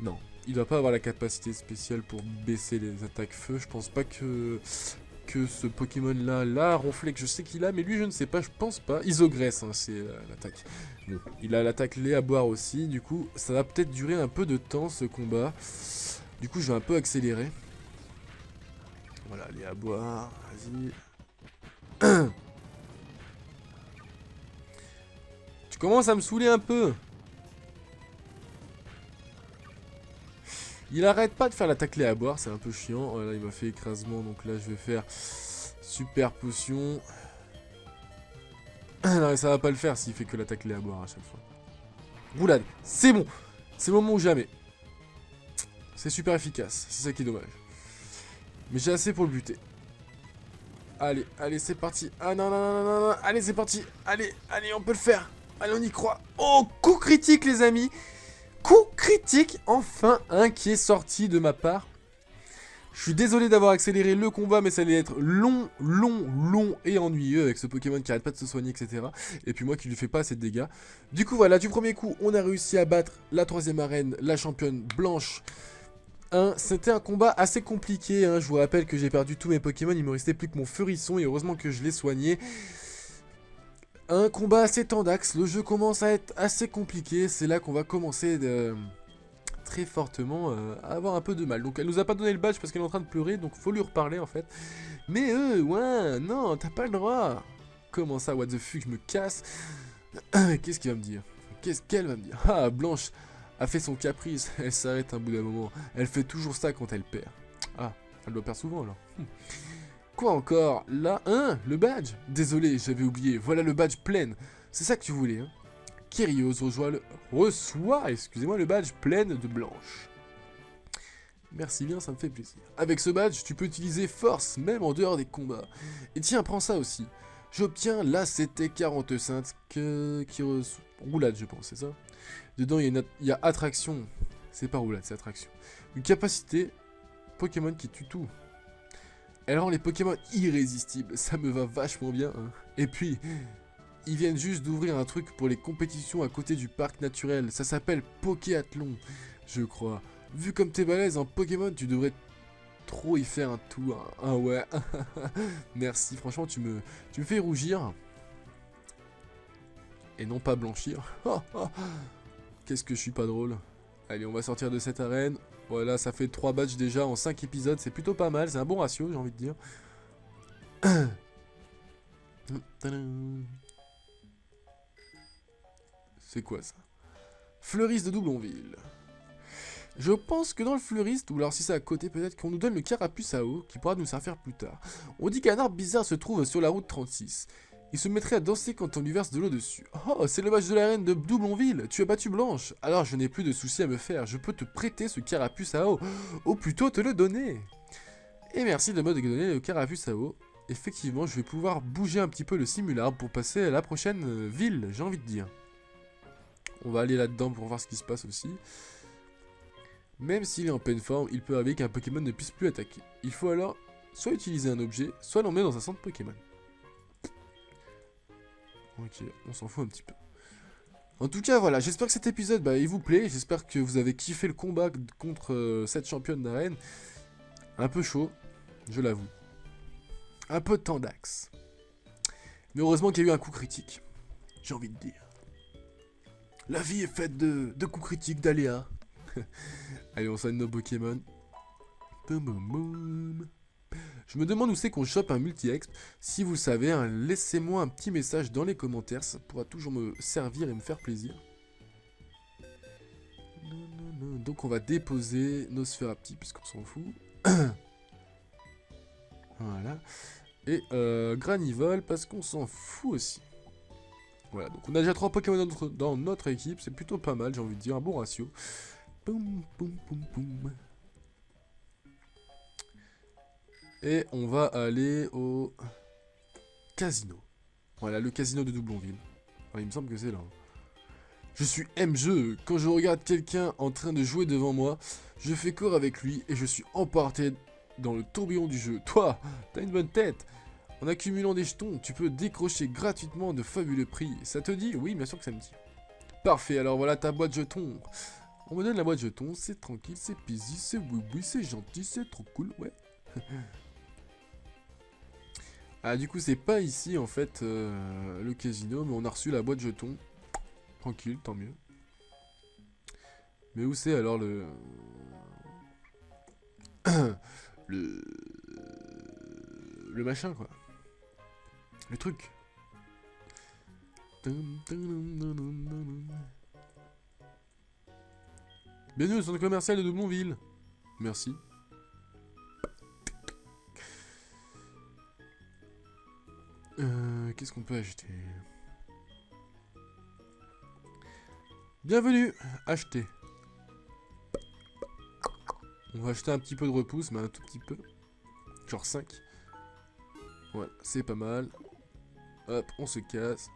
Non, il doit pas avoir la capacité spéciale pour baisser les attaques feu. Je pense pas que ce Pokémon là, Ronflex, je sais qu'il a, mais lui je ne sais pas, je pense pas. Isogresse, hein, c'est l'attaque. Bon, il a l'attaque lait à boire aussi, du coup ça va peut-être durer un peu de temps ce combat. Du coup je vais un peu accélérer. Voilà, lait à boire, vas-y. Tu commences à me saouler un peu. Il arrête pas de faire l'attaque lait à boire, c'est un peu chiant. Voilà, il m'a fait écrasement, donc là je vais faire super potion. Non, ça va pas le faire s'il fait que l'attaque lait à boire à chaque fois. Roulade, c'est bon. C'est le moment ou jamais. C'est super efficace, c'est ça qui est dommage. Mais j'ai assez pour le buter. Allez, allez, c'est parti. Ah non, non, non, non, non, allez, c'est parti. Allez, allez, on peut le faire. Allez, on y croit. Oh, coup critique, les amis. Coup critique, enfin, un qui est sorti de ma part. Je suis désolé d'avoir accéléré le combat, mais ça allait être long, long, long et ennuyeux avec ce Pokémon qui arrête pas de se soigner, etc. Et puis moi qui lui fais pas assez de dégâts. Du coup, voilà, du premier coup, on a réussi à battre la 3ème arène, la championne blanche. C'était un combat assez compliqué, hein. Je vous rappelle que j'ai perdu tous mes Pokémon, il me restait plus que mon Furisson et heureusement que je l'ai soigné. Un combat assez tendax, le jeu commence à être assez compliqué, c'est là qu'on va commencer très fortement à avoir un peu de mal. Donc elle nous a pas donné le badge parce qu'elle est en train de pleurer, donc faut lui reparler en fait. Mais ouais, non, t'as pas le droit. Comment ça, what the fuck, je me casse. Qu'est-ce qu'il va me dire? Qu'est-ce qu'elle va me dire? Ah, Blanche a fait son caprice, elle s'arrête un bout d'un moment. Elle fait toujours ça quand elle perd. Ah, elle doit perdre souvent alors. Quoi encore? Là, le badge. Désolé, j'avais oublié. Voilà le badge plein. C'est ça que tu voulais, hein? Kyrios reçoit, excusez-moi, le badge plein de blanche. Merci bien, ça me fait plaisir. Avec ce badge, tu peux utiliser force, même en dehors des combats. Et tiens, prends ça aussi. J'obtiens la CT45 qui reçoit... Roulade, je pense, c'est ça? Dedans, il y a attraction. C'est pas roulade, c'est attraction. Une capacité Pokémon qui tue tout. Elle rend les Pokémon irrésistibles. Ça me va vachement bien. Hein. Et puis, ils viennent juste d'ouvrir un truc pour les compétitions à côté du parc naturel. Ça s'appelle Pokéathlon, je crois. Vu comme t'es balèze en Pokémon, tu devrais trop y faire un tour. Ah ouais. Merci, franchement, tu me fais rougir. Et non pas blanchir. Qu'est-ce que je suis pas drôle. Allez, on va sortir de cette arène. Voilà, ça fait 3 badges déjà en 5 épisodes. C'est plutôt pas mal, c'est un bon ratio, j'ai envie de dire. C'est quoi ça? Fleuriste de Doublonville. Je pense que dans le fleuriste, ou alors si c'est à côté peut-être, qu'on nous donne le carapuce à eau, qui pourra nous servir plus tard. On dit qu'un arbre bizarre se trouve sur la route 36. Il se mettrait à danser quand on lui verse de l'eau dessus. Oh, c'est le match de la reine de Doublonville. Tu as battu Blanche. Alors je n'ai plus de soucis à me faire. Je peux te prêter ce carapuce à eau. Ou plutôt te le donner. Et merci de me donner le carapuce à eau. Effectivement, je vais pouvoir bouger un petit peu le simulacre pour passer à la prochaine ville, j'ai envie de dire. On va aller là-dedans pour voir ce qui se passe aussi. Même s'il est en pleine forme, il peut arriver qu'un Pokémon ne puisse plus attaquer. Il faut alors soit utiliser un objet, soit l'emmener dans un centre Pokémon. Ok, on s'en fout un petit peu. En tout cas, voilà, j'espère que cet épisode, il vous plaît. J'espère que vous avez kiffé le combat contre cette championne d'arène. Un peu chaud, je l'avoue. Un peu de temps d'axe. Mais heureusement qu'il y a eu un coup critique. J'ai envie de dire. La vie est faite de coups critiques, d'aléas. Allez, on soigne nos Pokémon. Boum, boum, boum. Je me demande où c'est qu'on chope un multi-exp. Si vous le savez, hein, laissez-moi un petit message dans les commentaires. Ça pourra toujours me servir et me faire plaisir. Donc on va déposer nos Sphérapti puisqu'on s'en fout. Voilà. Et Granivol parce qu'on s'en fout aussi. Voilà, donc on a déjà 3 Pokémon dans notre équipe. C'est plutôt pas mal, j'ai envie de dire. Un bon ratio. Boum, boum, boum, boum. Et on va aller au casino. Voilà, le casino de Doublonville. Enfin, il me semble que c'est là. Je suis MJ. Quand je regarde quelqu'un en train de jouer devant moi, je fais corps avec lui et je suis emporté dans le tourbillon du jeu. Toi, t'as une bonne tête. En accumulant des jetons, tu peux décrocher gratuitement de fabuleux prix. Ça te dit? Oui, bien sûr que ça me dit. Parfait, alors voilà ta boîte jetons. On me donne la boîte jetons, c'est tranquille, c'est busy, c'est oui, c'est gentil, c'est trop cool, ouais. Ah, du coup, c'est pas ici, en fait, le casino, mais on a reçu la boîte jetons. Tranquille, tant mieux. Mais où c'est, alors, le machin, quoi. Le truc. Bienvenue au centre commercial de Doublonville. Merci. Qu'est-ce qu'on peut acheter? Bienvenue, acheter. On va acheter un petit peu de repousse, mais un tout petit peu. Genre 5. Voilà, c'est pas mal. Hop, on se casse.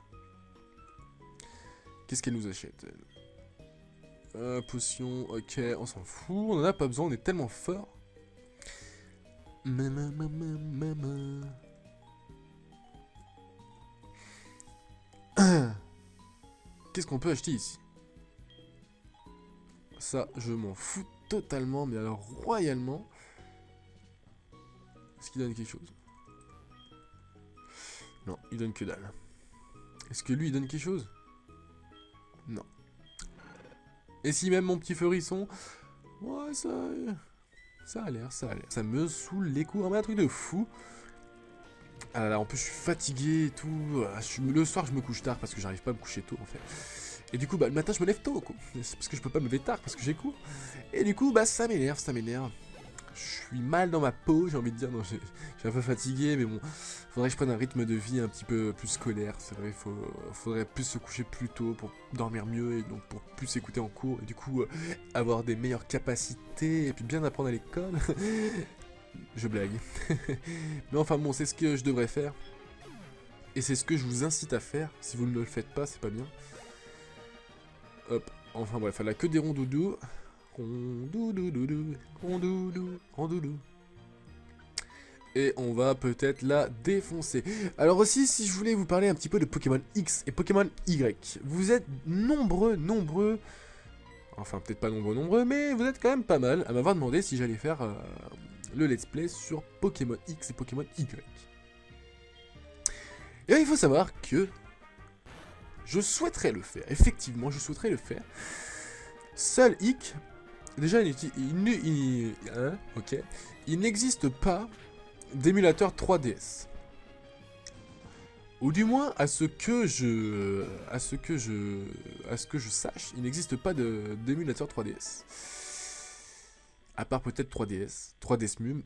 Qu'est-ce qu'elle nous achète, elle? Potion, ok, on s'en fout. On en a pas besoin, on est tellement fort. Qu'est-ce qu'on peut acheter ici? Ça, je m'en fous totalement, mais alors royalement. Est-ce qu'il donne quelque chose? Non, il donne que dalle. Est-ce que lui, il donne quelque chose? Non. Et si même mon petit feurisson... Ouais, ça a l'air, ça a l'air. Ça me saoule les coups, un truc de fou. Ah là là, en plus je suis fatigué et tout. Le soir je me couche tard parce que j'arrive pas à me coucher tôt en fait. Et du coup le matin je me lève tôt quoi. C'est parce que je peux pas me lever tard parce que j'ai cours. Et du coup ça m'énerve, ça m'énerve. Je suis mal dans ma peau, j'ai envie de dire. Non, je suis un peu fatigué, mais bon, faudrait que je prenne un rythme de vie un petit peu plus scolaire. C'est vrai, faudrait plus se coucher plus tôt pour dormir mieux et donc pour plus écouter en cours. Et du coup, avoir des meilleures capacités et puis bien apprendre à l'école. Je blague. Mais enfin bon, c'est ce que je devrais faire. Et c'est ce que je vous incite à faire. Si vous ne le faites pas, c'est pas bien. Hop, enfin bref, elle a que des rondoudous. Rondoudou, rondoudou, rondoudou. Et on va peut-être la défoncer. Alors aussi, si je voulais vous parler un petit peu de Pokémon X et Pokémon Y. Vous êtes nombreux. Enfin, peut-être pas nombreux, mais vous êtes quand même pas mal à m'avoir demandé si j'allais faire le let's play sur Pokémon X et Pokémon Y. Et il faut savoir que je souhaiterais le faire. Effectivement, je souhaiterais le faire. Seul hic, déjà, il n'existe pas d'émulateur 3DS. Ou du moins, à ce que je sache, il n'existe pas d'émulateur 3DS. À part peut-être 3DS, 3DS Mum.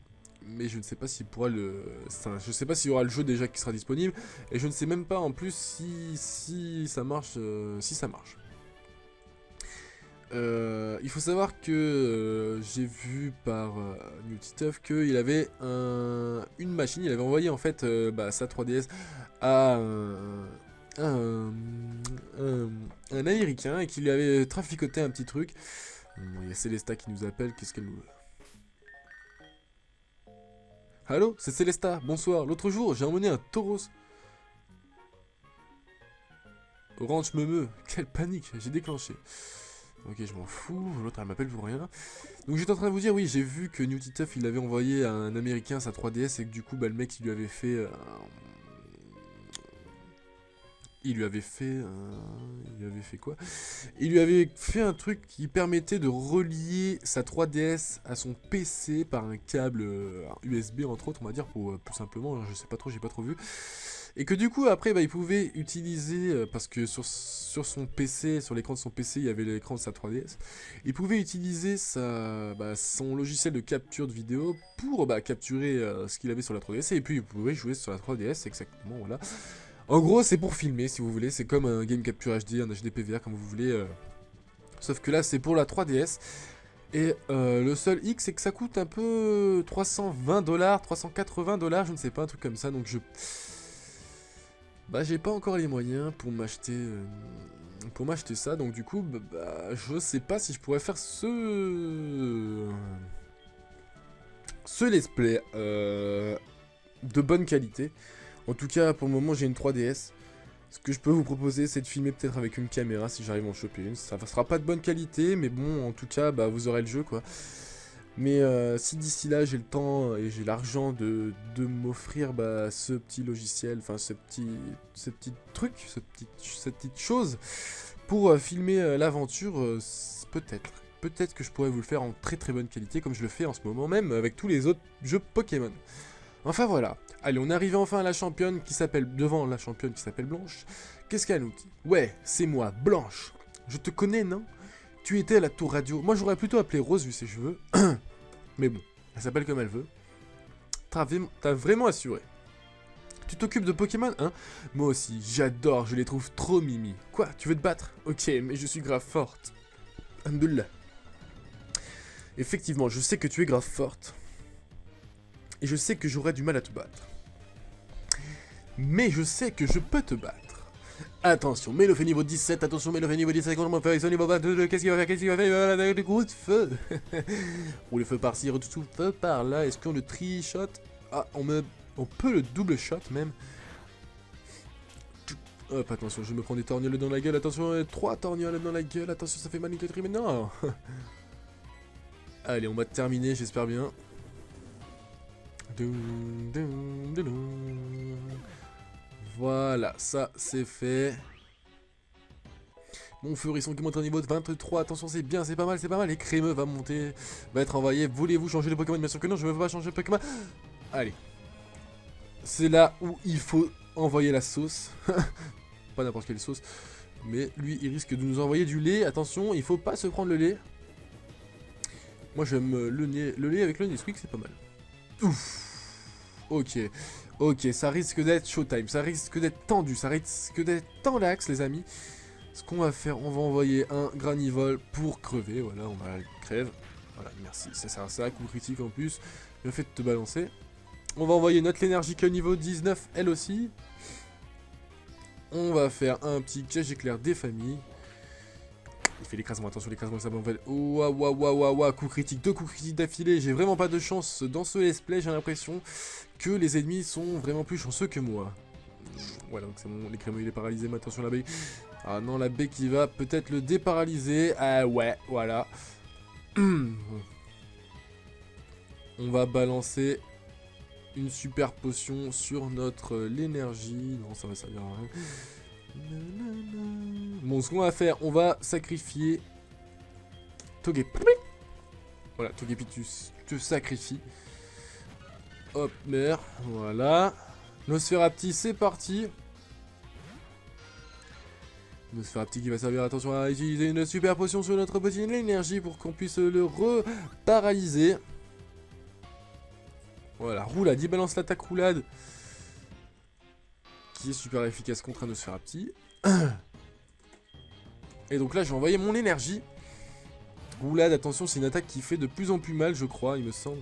mais je ne sais pas s'il pourra le... Enfin, je sais pas s'il y aura le jeu déjà qui sera disponible, et je ne sais même pas en plus si ça marche. Si ça marche. Il faut savoir que j'ai vu par NewTituff qu'il avait une machine, il avait envoyé en fait sa 3DS à un américain et qu'il lui avait traficoté un petit truc. Bon, il y a Célesta qui nous appelle, qu'est-ce qu'elle nous... Allô, c'est Célesta, bonsoir. L'autre jour, j'ai emmené un tauros. Orange me, quelle panique, j'ai déclenché. Ok, je m'en fous, l'autre elle m'appelle pour rien. Donc j'étais en train de vous dire, oui, j'ai vu que NewTituff il avait envoyé à un américain sa 3DS et que du coup, le mec il lui avait fait... Il lui avait fait quoi? Il lui avait fait un truc qui permettait de relier sa 3DS à son PC par un câble USB entre autres, on va dire, pour plus simplement, je sais pas trop, j'ai pas trop vu. Et que du coup après il pouvait utiliser, parce que sur son PC, sur l'écran de son PC il y avait l'écran de sa 3DS, il pouvait utiliser son logiciel de capture de vidéo pour capturer ce qu'il avait sur la 3DS et puis il pouvait jouer sur la 3DS exactement, voilà. En gros c'est pour filmer si vous voulez, c'est comme un Game Capture HD, un HD PVR comme vous voulez, sauf que là c'est pour la 3DS. Et le seul hic c'est que ça coûte un peu 320$, 380$, je ne sais pas, un truc comme ça, donc j'ai pas encore les moyens pour m'acheter ça, donc du coup je sais pas si je pourrais faire ce let's play de bonne qualité. En tout cas pour le moment j'ai une 3DS. Ce que je peux vous proposer c'est de filmer peut-être avec une caméra si j'arrive à en choper une. Ça sera pas de bonne qualité mais bon en tout cas vous aurez le jeu quoi. Mais si d'ici là j'ai le temps et j'ai l'argent de m'offrir ce petit logiciel, enfin ce petit truc, cette petite chose pour filmer l'aventure, peut-être que je pourrais vous le faire en très très bonne qualité comme je le fais en ce moment même avec tous les autres jeux Pokémon. Enfin voilà, allez on est arrivé enfin à la championne qui s'appelle, devant la championne qui s'appelle Blanche. Qu'est-ce qu'elle nous dit? Ouais, c'est moi, Blanche. Je te connais, non? Tu étais à la tour radio. Moi j'aurais plutôt appelé Rose vu ses cheveux. Mais bon, elle s'appelle comme elle veut. T'as vraiment assuré. Tu t'occupes de Pokémon, hein? Moi aussi, j'adore, je les trouve trop mimi. Quoi, tu veux te battre? Ok, mais je suis grave forte. Alhamdoulilah. Effectivement, je sais que tu es grave forte. Et je sais que j'aurais du mal à te battre. Mais je sais que je peux te battre. Attention, Melo fait niveau 17, attention, Melo fait niveau 17, comment faire, ils sont niveau 22, qu'est-ce qu'il va faire, des gros de feu. Ou le feu par-ci, tout feu par-là, est-ce qu'on le tri-shot? Ah, on peut le double shot même. Hop, attention, je me prends des torgnoles dans la gueule, attention, 3 torgnoles dans la gueule, attention, ça fait mal une coterie, mais non. Allez, on va terminer, j'espère bien. Voilà, ça c'est fait. Mon Furisson qui monte au niveau de 23, attention c'est bien, c'est pas mal, et Crémeux va monter, va être envoyé. Voulez-vous changer de Pokémon? Bien sûr que non, je ne veux pas changer de Pokémon. Allez. C'est là où il faut envoyer la sauce. Pas n'importe quelle sauce. Mais lui, il risque de nous envoyer du lait. Attention, il faut pas se prendre le lait. Moi j'aime le lait avec le Nesquik, c'est pas mal. Ouf. Ok, ça risque d'être showtime, ça risque d'être tendu, ça risque d'être tendax les amis. Ce qu'on va faire, on va envoyer un granivole pour crever, voilà, on va crève. Voilà, merci, ça sert à ça, coup critique en plus, le fait de te balancer. On va envoyer notre l'énergie que niveau 19, elle aussi. On va faire un petit piège éclair des familles. Il fait l'écrasement, attention l'écrasement, ça va en fait. Ouah, coup critique, 2 coups critiques d'affilée. J'ai vraiment pas de chance dans ce let's play, j'ai l'impression que les ennemis sont vraiment plus chanceux que moi. Voilà, donc c'est bon, les crémeaux il est paralysé, mais attention la baie. Ah non, la baie qui va peut-être le déparalyser. Ah ouais, voilà. On va balancer une super potion sur notre l'énergie. Non, ça va servir à rien. Bon, ce qu'on va faire, on va sacrifier Togepi. Voilà, Togepi, tu te sacrifies. Hop, merde, voilà. Nosferapti, c'est parti. Nosferapti qui va servir, attention, à utiliser une super potion sur notre petit l'énergie pour qu'on puisse le reparalyser. Voilà, roulade, il balance l'attaque roulade. Qui est super efficace contre un Nosferapti. Et donc là, j'ai envoyé mon énergie. Roulade, attention, c'est une attaque qui fait de plus en plus mal, je crois, il me semble.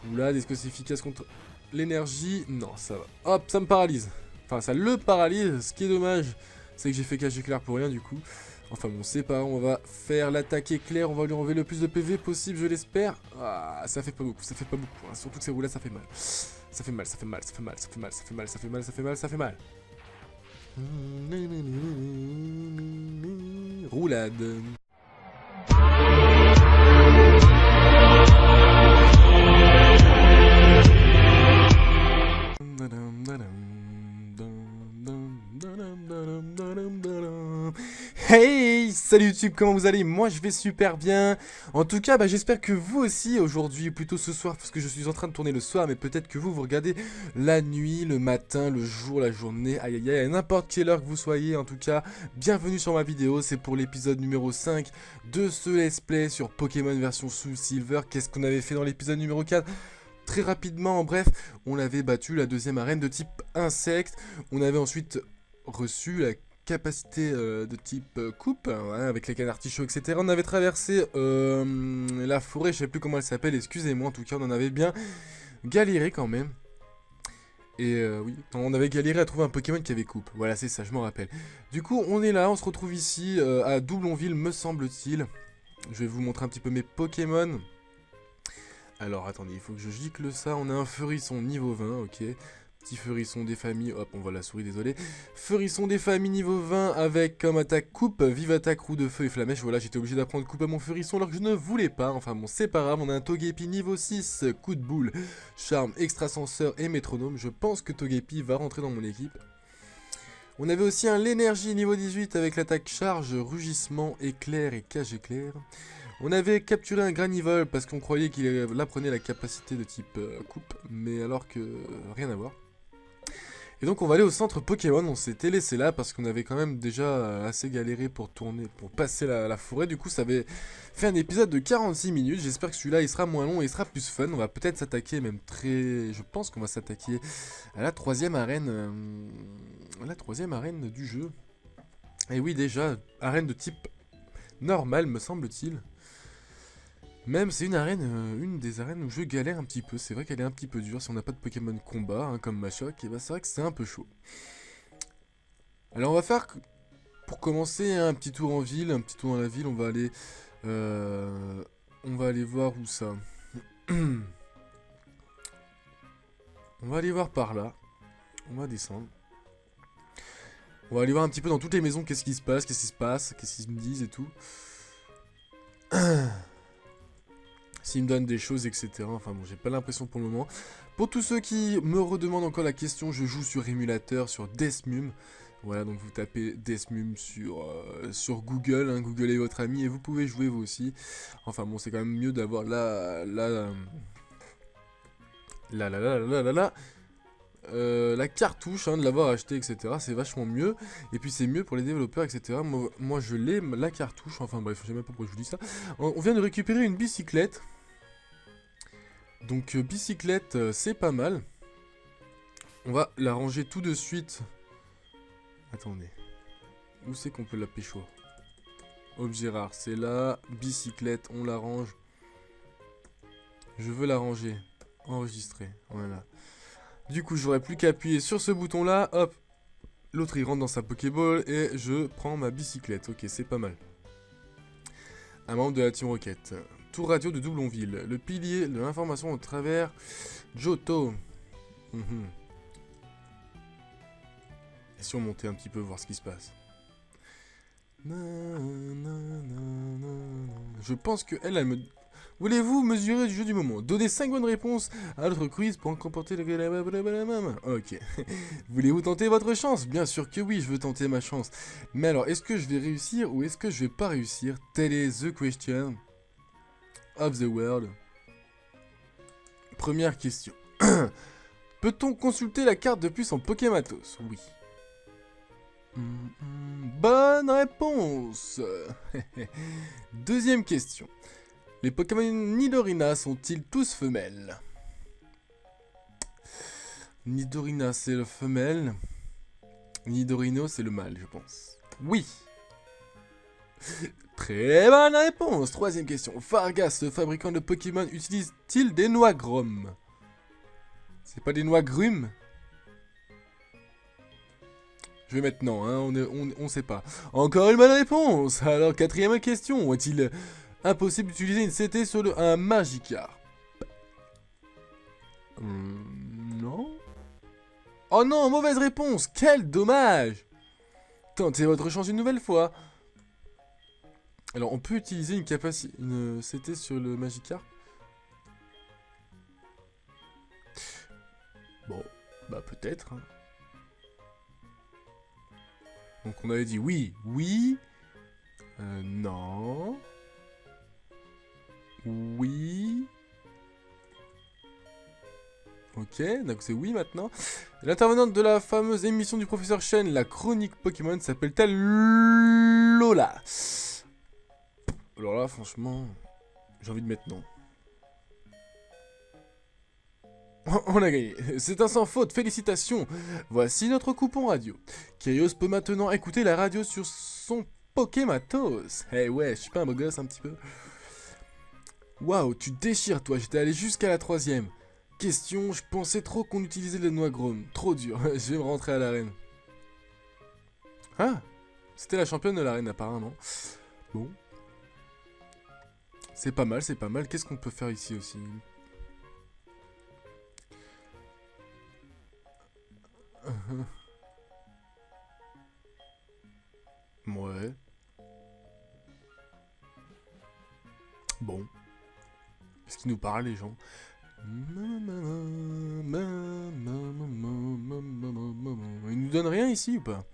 Roulade, est-ce que c'est efficace contre l'énergie? Non, ça va. Hop, ça me paralyse. Enfin, ça le paralyse. Ce qui est dommage, c'est que j'ai fait cage éclair pour rien, du coup. Enfin bon, c'est pas grave, on va faire l'attaque éclair. On va lui enlever le plus de PV possible, je l'espère. Ah, ça fait pas beaucoup, ça fait pas beaucoup. Hein. Surtout que ces roulades, ça fait mal. Ça fait mal, ça fait mal, ça fait mal, ça fait mal, ça fait mal, ça fait mal, ça fait mal, ça fait mal. Roulade. Hey, salut YouTube, comment vous allez? Moi je vais super bien. En tout cas, j'espère que vous aussi aujourd'hui, ou plutôt ce soir, parce que je suis en train de tourner le soir, mais peut-être que vous regardez la nuit, le matin, le jour, la journée, aïe aïe aïe, à n'importe quelle heure que vous soyez. En tout cas, bienvenue sur ma vidéo, c'est pour l'épisode numéro 5 de ce let's play sur Pokémon version Soul Silver. Qu'est-ce qu'on avait fait dans l'épisode numéro 4? Très rapidement, en bref, on avait battu la deuxième arène de type insecte. On avait ensuite reçu la capacité de type coupe, hein, avec les cannes artichauts, etc. On avait traversé la forêt, je sais plus comment elle s'appelle, excusez-moi, en tout cas on en avait bien galéré quand même. Et oui, on avait galéré à trouver un Pokémon qui avait coupe, voilà c'est ça, je m'en rappelle. Du coup on est là, on se retrouve ici à Doublonville me semble-t-il. Je vais vous montrer un petit peu mes Pokémon. Alors attendez, il faut que je gicle ça, on a un Furisson niveau 20, ok. Petit Furisson des familles, hop on voit la souris, désolé. Furisson des familles niveau 20 avec comme attaque coupe, vive attaque, roue de feu et flamèche. Voilà, j'étais obligé d'apprendre coupe à mon Furisson alors que je ne voulais pas. Enfin bon, c'est pas grave, on a un Togepi niveau 6, coup de boule, charme, extrasenseur et métronome. Je pense que Togepi va rentrer dans mon équipe. On avait aussi un l'énergie niveau 18 avec l'attaque charge, rugissement, éclair et cage éclair. On avait capturé un Granivol parce qu'on croyait qu'il apprenait la capacité de type coupe, mais alors que rien à voir. Et donc on va aller au centre Pokémon, on s'était laissé là parce qu'on avait quand même déjà assez galéré pour tourner, pour passer la forêt. Du coup ça avait fait un épisode de 46 minutes, j'espère que celui-là il sera moins long et il sera plus fun. On va peut-être s'attaquer même je pense qu'on va s'attaquer à la troisième arène, du jeu. Et oui déjà, arène de type normal me semble-t-il. Même c'est une des arènes où je galère un petit peu, c'est vrai qu'elle est un petit peu dure si on n'a pas de Pokémon combat, hein, comme Machoc, et c'est vrai que c'est un peu chaud. Alors on va faire, pour commencer, un petit tour en ville, un petit tour dans la ville, on va aller voir où ça. On va aller voir par là, on va descendre. On va aller voir un petit peu dans toutes les maisons qu'est-ce qui se passe, qu'est-ce qu'ils me disent et tout. S'ils me donnent des choses, etc. Enfin bon, j'ai pas l'impression pour le moment. Pour tous ceux qui me redemandent encore la question, je joue sur émulateur, sur Desmum. Voilà, donc vous tapez Desmum sur Google, hein, Google est votre ami, et vous pouvez jouer vous aussi. Enfin bon, c'est quand même mieux d'avoir la cartouche, hein, de l'avoir acheté, etc. C'est vachement mieux. Et puis c'est mieux pour les développeurs, etc. Moi je l'ai, la cartouche. Enfin bref, je sais même pas pourquoi je vous dis ça. On vient de récupérer une bicyclette. Donc bicyclette, c'est pas mal. On va la ranger tout de suite. Attendez. Où c'est qu'on peut la pécho? Objet rare, c'est là. Bicyclette, on la range. Je veux la ranger. Enregistrer, voilà. Du coup, j'aurais plus qu'à appuyer sur ce bouton-là. Hop. L'autre, il rentre dans sa Pokéball et je prends ma bicyclette. Ok, c'est pas mal. Un membre de la Team Rocket. Tour radio de Doublonville. Le pilier de l'information au travers Johto. Et si on montait un petit peu, voir ce qui se passe. Je pense que elle me... Voulez-vous mesurer du jeu du moment? Donnez 5 bonnes réponses à notre quiz pour en comporter le... Ok. Voulez-vous tenter votre chance? Bien sûr que oui, je veux tenter ma chance. Mais alors, est-ce que je vais réussir ou est-ce que je vais pas réussir? Telle est the question of the world. Première question. Peut-on consulter la carte depuis son Pokématos? Oui. Bonne réponse. Deuxième question. Les Pokémon Nidorina sont-ils tous femelles? Nidorina, c'est le femelle. Nidorino, c'est le mâle, je pense. Oui. Très bonne réponse. Troisième question. Fargas, le fabricant de Pokémon, utilise-t-il des noix Grom? C'est pas des noix grumes? Je vais mettre non, hein, on sait pas. Encore une bonne réponse. Alors, quatrième question. Est-il impossible d'utiliser une CT sur un Magikarp? Non. Oh non, mauvaise réponse. Quel dommage. Tentez votre chance une nouvelle fois. Alors, on peut utiliser une CT sur le Magikarp? Bon, bah peut-être. Hein. Donc on avait dit oui, oui, non, oui. Ok, donc c'est oui maintenant. L'intervenante de la fameuse émission du professeur Chen, la chronique Pokémon, s'appelle-t-elle Lola? Alors là, franchement, j'ai envie de mettre non. On a gagné. C'est un sans faute, félicitations. Voici notre coupon radio. Kyrios peut maintenant écouter la radio sur son Pokématos. Eh ouais, je suis pas un beau gosse un petit peu. Waouh, tu déchires toi, j'étais allé jusqu'à la troisième. Question, je pensais trop qu'on utilisait les noix Grom. Trop dur, je vais me rentrer à l'arène. Ah, c'était la championne de l'arène apparemment. Bon. C'est pas mal, c'est pas mal. Qu'est-ce qu'on peut faire ici aussi? Ouais. Bon. Est-ce qu'ils nous parlent les gens? Ils nous donnent rien ici ou pas?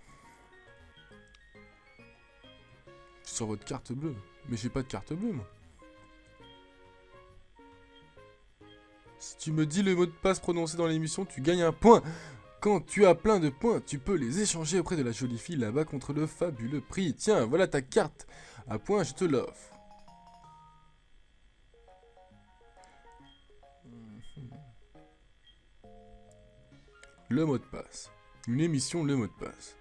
Sur votre carte bleue. Mais j'ai pas de carte bleue moi. Si tu me dis le mot de passe prononcé dans l'émission, tu gagnes un point. Quand tu as plein de points, tu peux les échanger auprès de la jolie fille là-bas contre le fabuleux prix. Tiens, voilà ta carte. À point, je te l'offre. Le mot de passe. Une émission, le mot de passe.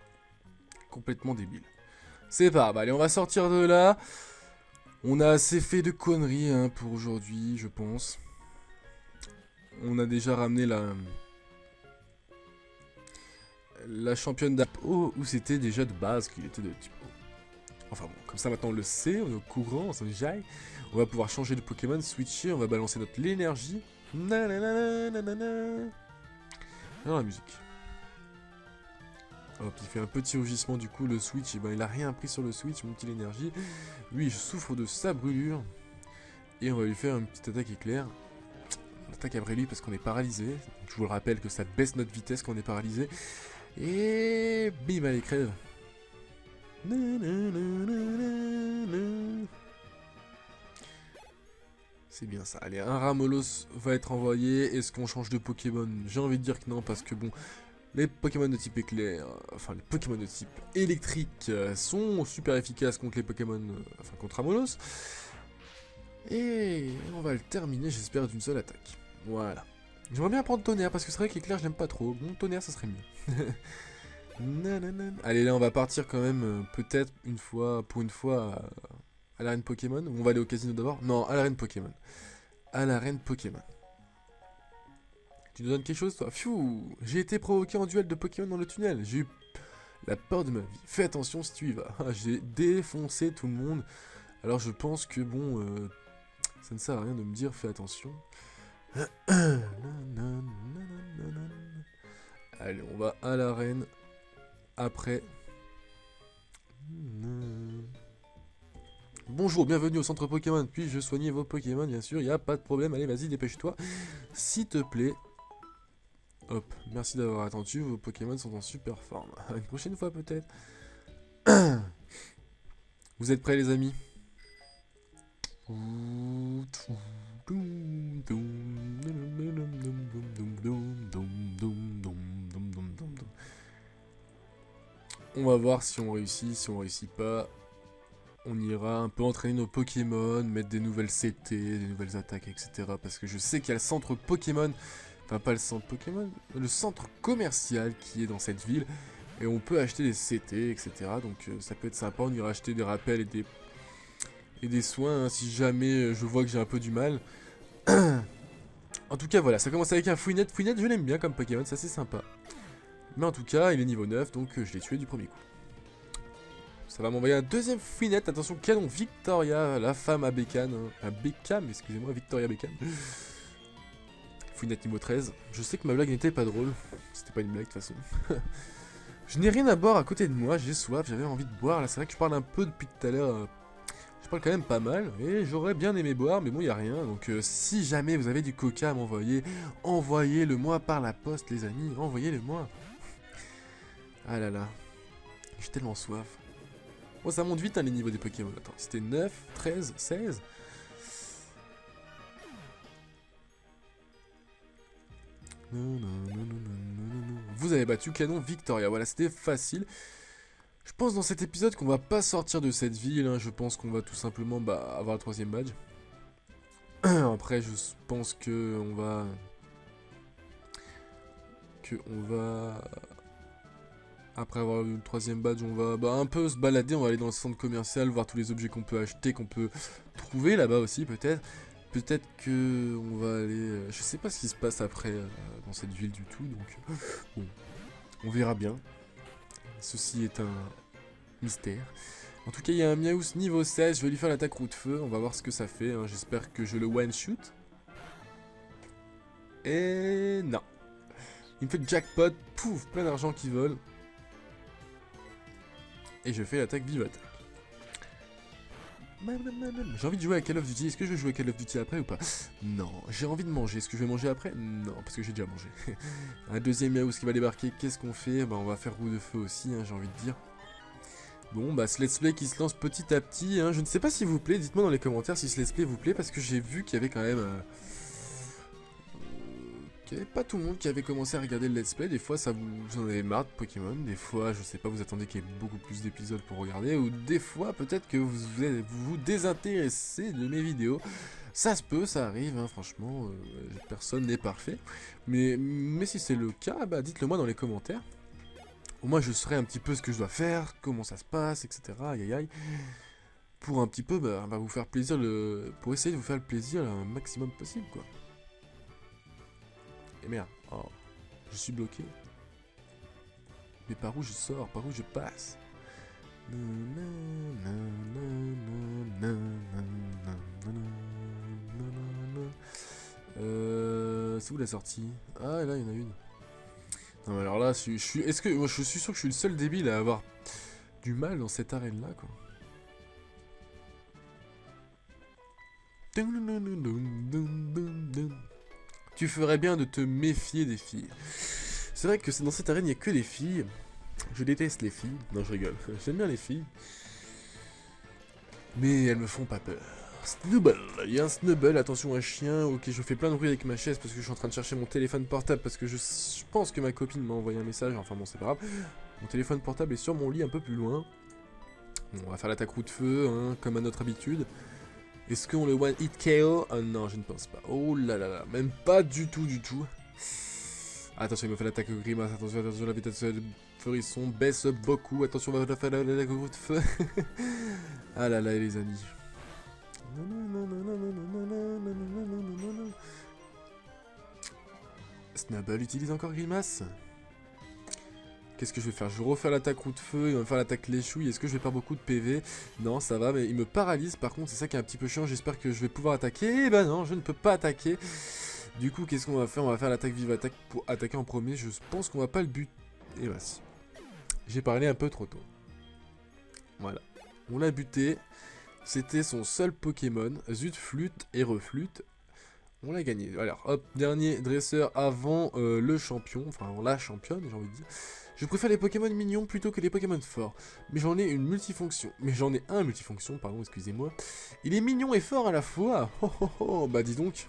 Complètement débile. C'est pas grave, allez, on va sortir de là. On a assez fait de conneries hein, pour aujourd'hui, je pense. On a déjà ramené la championne d'App O, où c'était déjà de base qu'il était de type O. Enfin bon, comme ça maintenant on le sait, on est au courant, on s'en jaille. On va pouvoir changer de Pokémon, switcher, on va balancer notre l'énergie. Alors la musique. Hop, il fait un petit rugissement du coup, le switch, et ben, il a rien pris sur le switch, mon petit l'énergie. Lui, je souffre de sa brûlure. Et on va lui faire une petite attaque éclair. On attaque après lui parce qu'on est paralysé. Donc, je vous le rappelle que ça baisse notre vitesse quand on est paralysé. Et bim, allez, crève. C'est bien ça. Allez, un Ramolos va être envoyé. Est-ce qu'on change de Pokémon? J'ai envie de dire que non, parce que bon, les Pokémon de type éclair, enfin les Pokémon de type électrique sont super efficaces contre les Pokémon, enfin contre Ramolos. Et on va le terminer, j'espère, d'une seule attaque. Voilà. J'aimerais bien prendre Tonnerre, parce que c'est vrai qu'éclair, je l'aime pas trop. Bon, Tonnerre, ça serait mieux. Allez, là, on va partir quand même, peut-être, une fois, pour une fois, à l'arène Pokémon. Ou on va aller au casino d'abord? Non, à l'arène Pokémon. À l'arène Pokémon. Tu nous donnes quelque chose, toi? Pfiou! J'ai été provoqué en duel de Pokémon dans le tunnel. J'ai eu la peur de ma vie. Fais attention si tu y vas. J'ai défoncé tout le monde. Alors, je pense que, bon... ça ne sert à rien de me dire fais attention. Allez, on va à l'arène. Après. Bonjour, bienvenue au centre Pokémon. Puis-je soigner vos Pokémon? Bien sûr, il n'y a pas de problème. Allez, vas-y, dépêche-toi. S'il te plaît. Hop, merci d'avoir attendu. Vos Pokémon sont en super forme. Une prochaine fois, peut-être. Vous êtes prêts, les amis? On va voir si on réussit, si on réussit pas, on ira un peu entraîner nos Pokémon, mettre des nouvelles CT, des nouvelles attaques, etc. Parce que je sais qu'il y a le centre Pokémon Enfin, pas le centre Pokémon, le centre commercial qui est dans cette ville. Et on peut acheter des CT, etc. Donc ça peut être sympa, on ira acheter des rappels et des soins, hein, si jamais je vois que j'ai un peu du mal. En tout cas, voilà, ça commence avec un Fouinette. Fouinette, je l'aime bien comme Pokémon, c'est assez sympa. Mais en tout cas, il est niveau 9, donc je l'ai tué du premier coup. Ça va m'envoyer un deuxième Fouinette. Attention, canon Victoria, la femme à Bécane. Hein. À Beckham, excusez-moi, Victoria Beckham. Fouinette niveau 13. Je sais que ma blague n'était pas drôle. C'était pas une blague de toute façon. Je n'ai rien à boire à côté de moi, j'ai soif, j'avais envie de boire. Là, c'est vrai que je parle un peu depuis tout à l'heure. Je parle quand même pas mal. Et j'aurais bien aimé boire, mais bon, il n'y a rien. Donc, si jamais vous avez du coca à m'envoyer, envoyez-le-moi par la poste, les amis. Envoyez-le-moi. Ah là là. J'ai tellement soif. Bon, ça monte vite, hein, les niveaux des Pokémon. Attends, c'était 9, 13, 16. Vous avez battu canon Victoria. Voilà, c'était facile. Je pense dans cet épisode qu'on va pas sortir de cette ville. Hein. Je pense qu'on va tout simplement avoir le 3ème badge. Après, je pense que on va... Après avoir eu le 3ème badge, on va un peu se balader. On va aller dans le centre commercial, voir tous les objets qu'on peut acheter, qu'on peut trouver là-bas aussi peut-être. Peut-être que on va aller... je sais pas ce qui se passe après dans cette ville du tout, donc bon, on verra bien. Ceci est un mystère. En tout cas, il y a un Miaus niveau 16, je vais lui faire l'attaque roue de feu, on va voir ce que ça fait. Hein. J'espère que je le one-shoot. Et non. Il me fait jackpot, pouf, plein d'argent qui vole. Et je fais l'attaque vive attaque. J'ai envie de jouer à Call of Duty. Est-ce que je vais jouer à Call of Duty après ou pas? Non. J'ai envie de manger. Est-ce que je vais manger après? Non, parce que j'ai déjà mangé. Un deuxième Miaus qui va débarquer. Qu'est-ce qu'on fait? Bah, on va faire roue de feu aussi, hein, j'ai envie de dire. Bon, bah, ce let's play qui se lance petit à petit. Hein. Je ne sais pas s'il vous plaît. Dites-moi dans les commentaires si ce let's play vous plaît. Parce que j'ai vu qu'il y avait quand même... qu'il n'y avait pas tout le monde qui avait commencé à regarder le let's play. Des fois, ça vous en avez marre de Pokémon. Des fois, je sais pas, vous attendez qu'il y ait beaucoup plus d'épisodes pour regarder. Ou des fois, peut-être que vous désintéressez de mes vidéos. Ça se peut, ça arrive, hein, franchement. Personne n'est parfait. Mais si c'est le cas, bah, dites-le moi dans les commentaires. Au moins, je saurai un petit peu ce que je dois faire, comment ça se passe, etc. Aïe aïe aïe. Pour un petit peu, bah, vous faire plaisir, pour essayer de vous faire le plaisir un maximum possible, quoi. Et merde, oh, je suis bloqué. Mais par où je sors? Par où je passe? C'est où la sortie? Ah, là, il y en a une. Non, mais alors là, est-ce que... Moi, je suis sûr que je suis le seul débile à avoir du mal dans cette arène-là, quoi. Tu ferais bien de te méfier des filles. C'est vrai que dans cette arène, il n'y a que des filles. Je déteste les filles. Non, je rigole. J'aime bien les filles. Mais elles me font pas peur. Snubble. Il y a un Snubble. Attention, un chien. Ok, je fais plein de bruit avec ma chaise parce que je suis en train de chercher mon téléphone portable. Parce que je pense que ma copine m'a envoyé un message. Enfin bon, c'est pas grave. Mon téléphone portable est sur mon lit un peu plus loin. Bon, on va faire l'attaque roue de feu, hein, comme à notre habitude. Est-ce qu'on le one hit KO? Non, je ne pense pas. Oh là là là, même pas du tout, du tout. Attention, il me fait l'attaque grimace. Attention, la vitesse de feurisson baisse beaucoup. Attention, on va faire l'attaque de feu. Ah là là, les amis. Snubble utilise encore grimace. Qu'est-ce que je vais faire? Je vais refaire l'attaque roue de feu, il va me faire l'attaque léchouille. Est-ce que je vais perdre beaucoup de PV? Non, ça va, mais il me paralyse. Par contre, c'est ça qui est un petit peu chiant. J'espère que je vais pouvoir attaquer. Eh ben non, je ne peux pas attaquer. Du coup, qu'est-ce qu'on va faire? On va faire l'attaque vive attaque pour attaquer en premier. Je pense qu'on va pas le buter. Et bah si. J'ai parlé un peu trop tôt. Voilà. On l'a buté. C'était son seul Pokémon. Zut, flûte et reflûte. On l'a gagné. Alors, hop, dernier dresseur avant le champion. Enfin, la championne, j'ai envie de dire. Je préfère les Pokémon mignons plutôt que les Pokémon forts. Mais j'en ai une multifonction. Mais j'en ai un multifonction, pardon, excusez-moi. Il est mignon et fort à la fois. Oh oh oh, bah dis donc.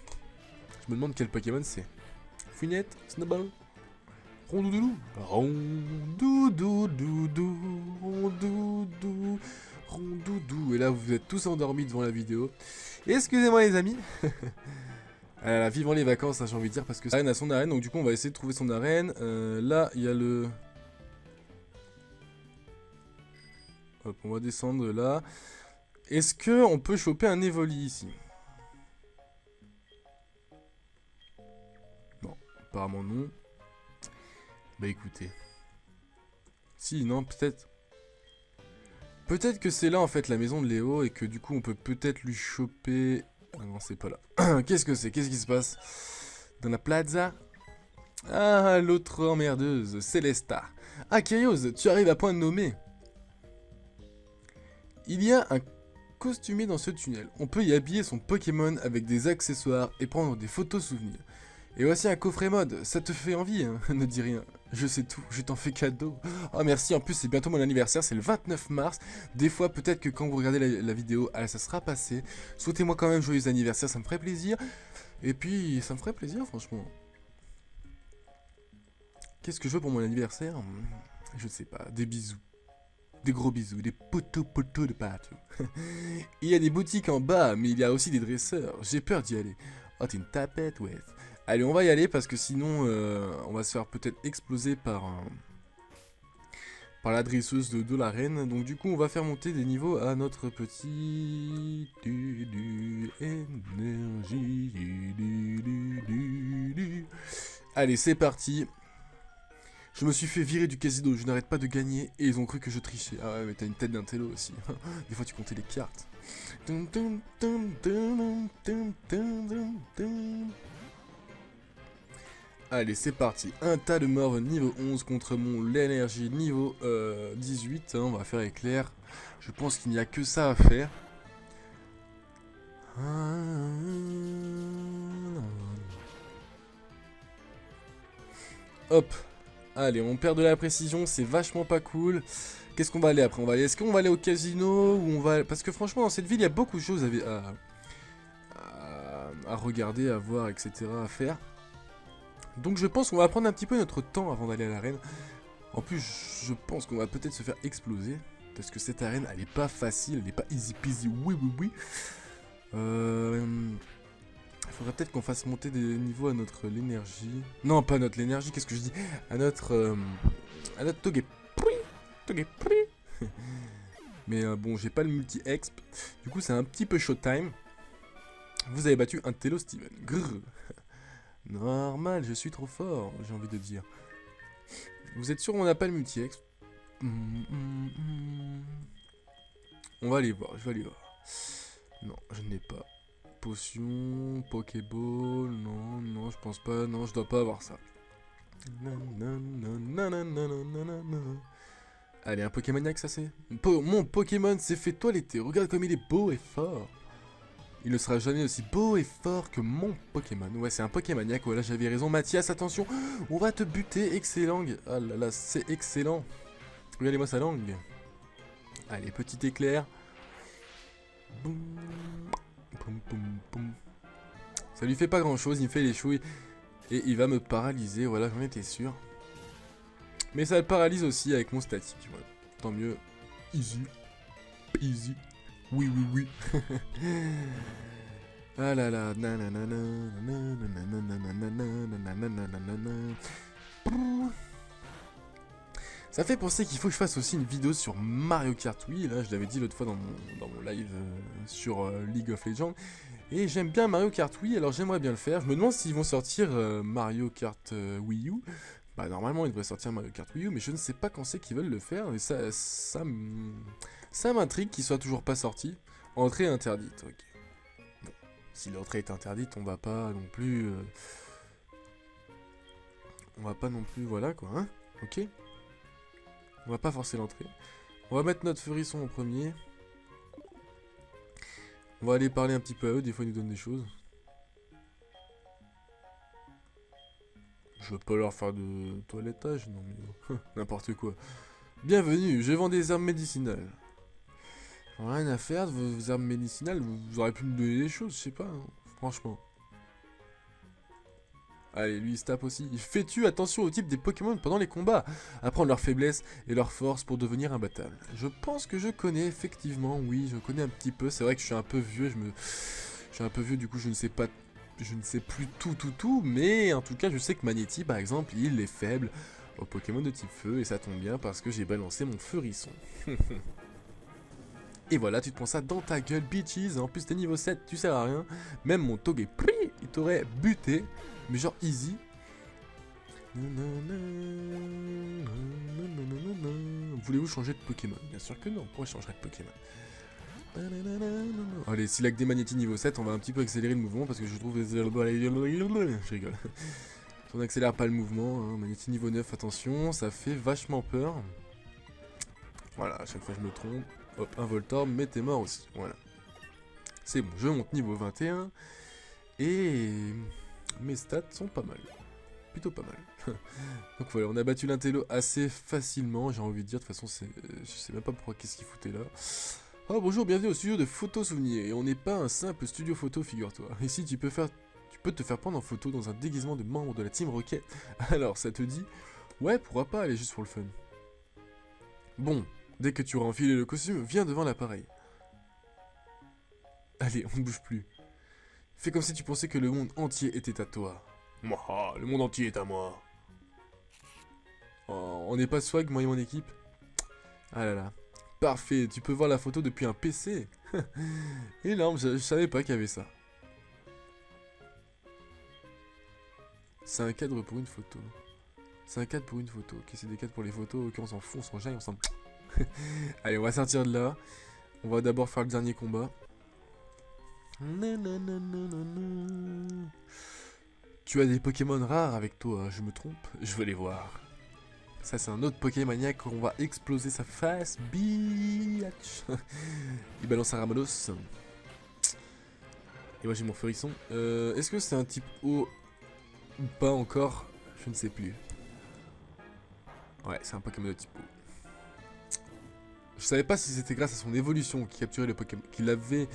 Je me demande quel Pokémon c'est. Fouinette, Snubble, Rondoudou, Rondoudou, Rondoudou, Rondoudou. Et là, vous êtes tous endormis devant la vidéo. Excusez-moi les amis. Vivant les vacances, hein, j'ai envie de dire, parce que l'arène a son arène, donc du coup on va essayer de trouver son arène. Là, il y a le... Hop, on va descendre là. Est-ce que on peut choper un Evoli ici? Non, apparemment non. Bah écoutez. Si, non, peut-être... Peut-être que c'est là en fait la maison de Léo et que du coup on peut peut-être lui choper... Ah non, c'est pas là. Qu'est-ce que c'est? Qu'est-ce qui se passe? Dans la plaza? Ah, l'autre emmerdeuse, Célesta. Ah, Kyrios, tu arrives à point de nommer. Il y a un costumier dans ce tunnel. On peut y habiller son Pokémon avec des accessoires et prendre des photos souvenirs. Et voici un coffret mode, ça te fait envie, hein? Ne dis rien. Je sais tout, je t'en fais cadeau. Oh merci, en plus c'est bientôt mon anniversaire, c'est le 29 mars. Des fois peut-être que quand vous regardez la vidéo, ah, ça sera passé. Souhaitez-moi quand même joyeux anniversaire, ça me ferait plaisir. Et puis ça me ferait plaisir franchement. Qu'est-ce que je veux pour mon anniversaire? Je ne sais pas, des bisous. Des gros bisous, des poteaux de pâte. Il y a des boutiques en bas, mais il y a aussi des dresseurs. J'ai peur d'y aller. Oh, t'es une tapette, ouais. Allez, on va y aller parce que sinon, on va se faire peut-être exploser par la dresseuse de la reine. Donc du coup, on va faire monter des niveaux à notre petit... énergie. Allez, c'est parti. Je me suis fait virer du casino, je n'arrête pas de gagner et ils ont cru que je trichais. Ah ouais, mais t'as une tête d'un télo aussi. Des fois tu comptais les cartes. Allez, c'est parti. Un tas de morts niveau 11 contre mon l'énergie niveau 18. Hein, on va faire éclair. Je pense qu'il n'y a que ça à faire. Hop. Allez, on perd de la précision, c'est vachement pas cool. Qu'est-ce qu'on va aller après? Est-ce qu'on va aller au casino ou on va... Parce que franchement, dans cette ville, il y a beaucoup de choses à regarder, à voir, etc. à faire. Donc je pense qu'on va prendre un petit peu notre temps avant d'aller à l'arène. En plus, je pense qu'on va peut-être se faire exploser. Parce que cette arène, elle est pas facile, elle est pas easy peasy, oui. Il faudrait peut-être qu'on fasse monter des niveaux à notre l'énergie. Non, pas notre l'énergie, qu'est-ce que je dis? À notre Togepi. Mais bon, j'ai pas le multi-exp. Du coup, c'est un petit peu showtime. Vous avez battu un Tello Steven. Grrr. Normal, je suis trop fort, j'ai envie de dire. Vous êtes sûr qu'on n'a pas le multi-exp? On va aller voir, je vais aller voir. Non, je n'ai pas. Potion, Pokéball, non, je pense pas, non, je dois pas avoir ça. Allez, un Pokémoniac, ça c'est... Mon Pokémon s'est fait toiletter, regarde comme il est beau et fort. Il ne sera jamais aussi beau et fort que mon Pokémon. Ouais, c'est un Pokémoniac, voilà, j'avais raison. Mathias, attention, on va te buter, excellent. Ah là là, c'est excellent. Regardez-moi sa langue. Allez, petit éclair. Boum. Boum. Ça lui fait pas grand chose, il me fait les chouilles. Et il va me paralyser, voilà, j'en étais sûr. Mais ça le paralyse aussi avec mon statique, voilà. Tant mieux. Easy. Oui. Ah là là. Ça fait penser qu'il faut que je fasse aussi une vidéo sur Mario Kart Wii. Là, je l'avais dit l'autre fois dans mon live sur League of Legends. Et j'aime bien Mario Kart Wii, alors j'aimerais bien le faire. Je me demande s'ils vont sortir Mario Kart Wii U. Bah normalement ils devraient sortir Mario Kart Wii U, mais je ne sais pas quand c'est qu'ils veulent le faire. Et ça m'intrigue qu'il soit toujours pas sorti. Entrée interdite, ok. Bon, si l'entrée est interdite, on va pas non plus... voilà quoi, hein. Ok. On va pas forcer l'entrée. On va mettre notre Furisson en premier. On va aller parler un petit peu à eux, des fois ils nous donnent des choses. Je veux pas leur faire de toilettage, non mais... n'importe quoi. Bienvenue, je vends des armes médicinales. Rien à faire de vos armes médicinales, vous auriez pu me donner des choses, je sais pas, hein, franchement. Allez, lui il se tape aussi. Fais-tu attention au type des Pokémon pendant les combats? Apprendre leurs faiblesses et leurs forces pour devenir imbattable. Je pense que je connais, effectivement, oui, je connais un petit peu. C'est vrai que je suis un peu vieux, du coup je ne sais pas... je ne sais plus tout, mais en tout cas, je sais que Magnéti, par exemple, il est faible au Pokémon de type feu, et ça tombe bien parce que j'ai balancé mon Furisson. Et voilà, tu te prends ça dans ta gueule, bitches. En plus, t'es niveau 7, tu sers à rien. Même mon Togepi, il t'aurait buté, mais genre easy. Voulez-vous changer de Pokémon? Bien sûr que non, pourquoi je changerais de Pokémon? Allez, si avec des Magnéti niveau 7, on va un petit peu accélérer le mouvement parce que je trouve... Je rigole. Si on n'accélère pas le mouvement, hein, Magnéti niveau 9, attention, ça fait vachement peur. Voilà, à chaque fois je me trompe. Hop, un Voltorb, mais t'es mort aussi, voilà. C'est bon, je monte niveau 21. Et mes stats sont pas mal. Plutôt pas mal. Donc voilà, on a battu l'Intello assez facilement, j'ai envie de dire. De toute façon, je sais même pas pourquoi, qu'est-ce qu'il foutait là. Oh bonjour, bienvenue au studio de photos souvenirs. Et on n'est pas un simple studio photo, figure-toi. Ici, tu peux te faire prendre en photo dans un déguisement de membre de la Team Rocket. Alors, ça te dit? Ouais, pourquoi pas aller juste pour le fun. Bon, dès que tu auras enfilé le costume, viens devant l'appareil. Allez, on ne bouge plus. Fais comme si tu pensais que le monde entier était à toi. Moi, le monde entier est à moi. Oh, on n'est pas swag, moi et mon équipe? Ah là là. Parfait, tu peux voir la photo depuis un PC. Énorme, je savais pas qu'il y avait ça. C'est un cadre pour une photo. C'est un cadre pour une photo. Ok, c'est des cadres pour les photos. Ok, on s'en fout, on s'en jaille, on s'en... Allez, on va sortir de là. On va d'abord faire le dernier combat. Tu as des Pokémon rares avec toi, je me trompe? Je veux les voir. Ça, c'est un autre Pokémaniac, on va exploser sa face. Biatch. Il balance un Ramados. Et moi, j'ai mon Furisson. Est-ce que c'est un type O ou pas encore? Je ne sais plus. Ouais, c'est un Pokémon de type O. Je savais pas si c'était grâce à son évolution qu'il capturait le Pokémon, qu'il avait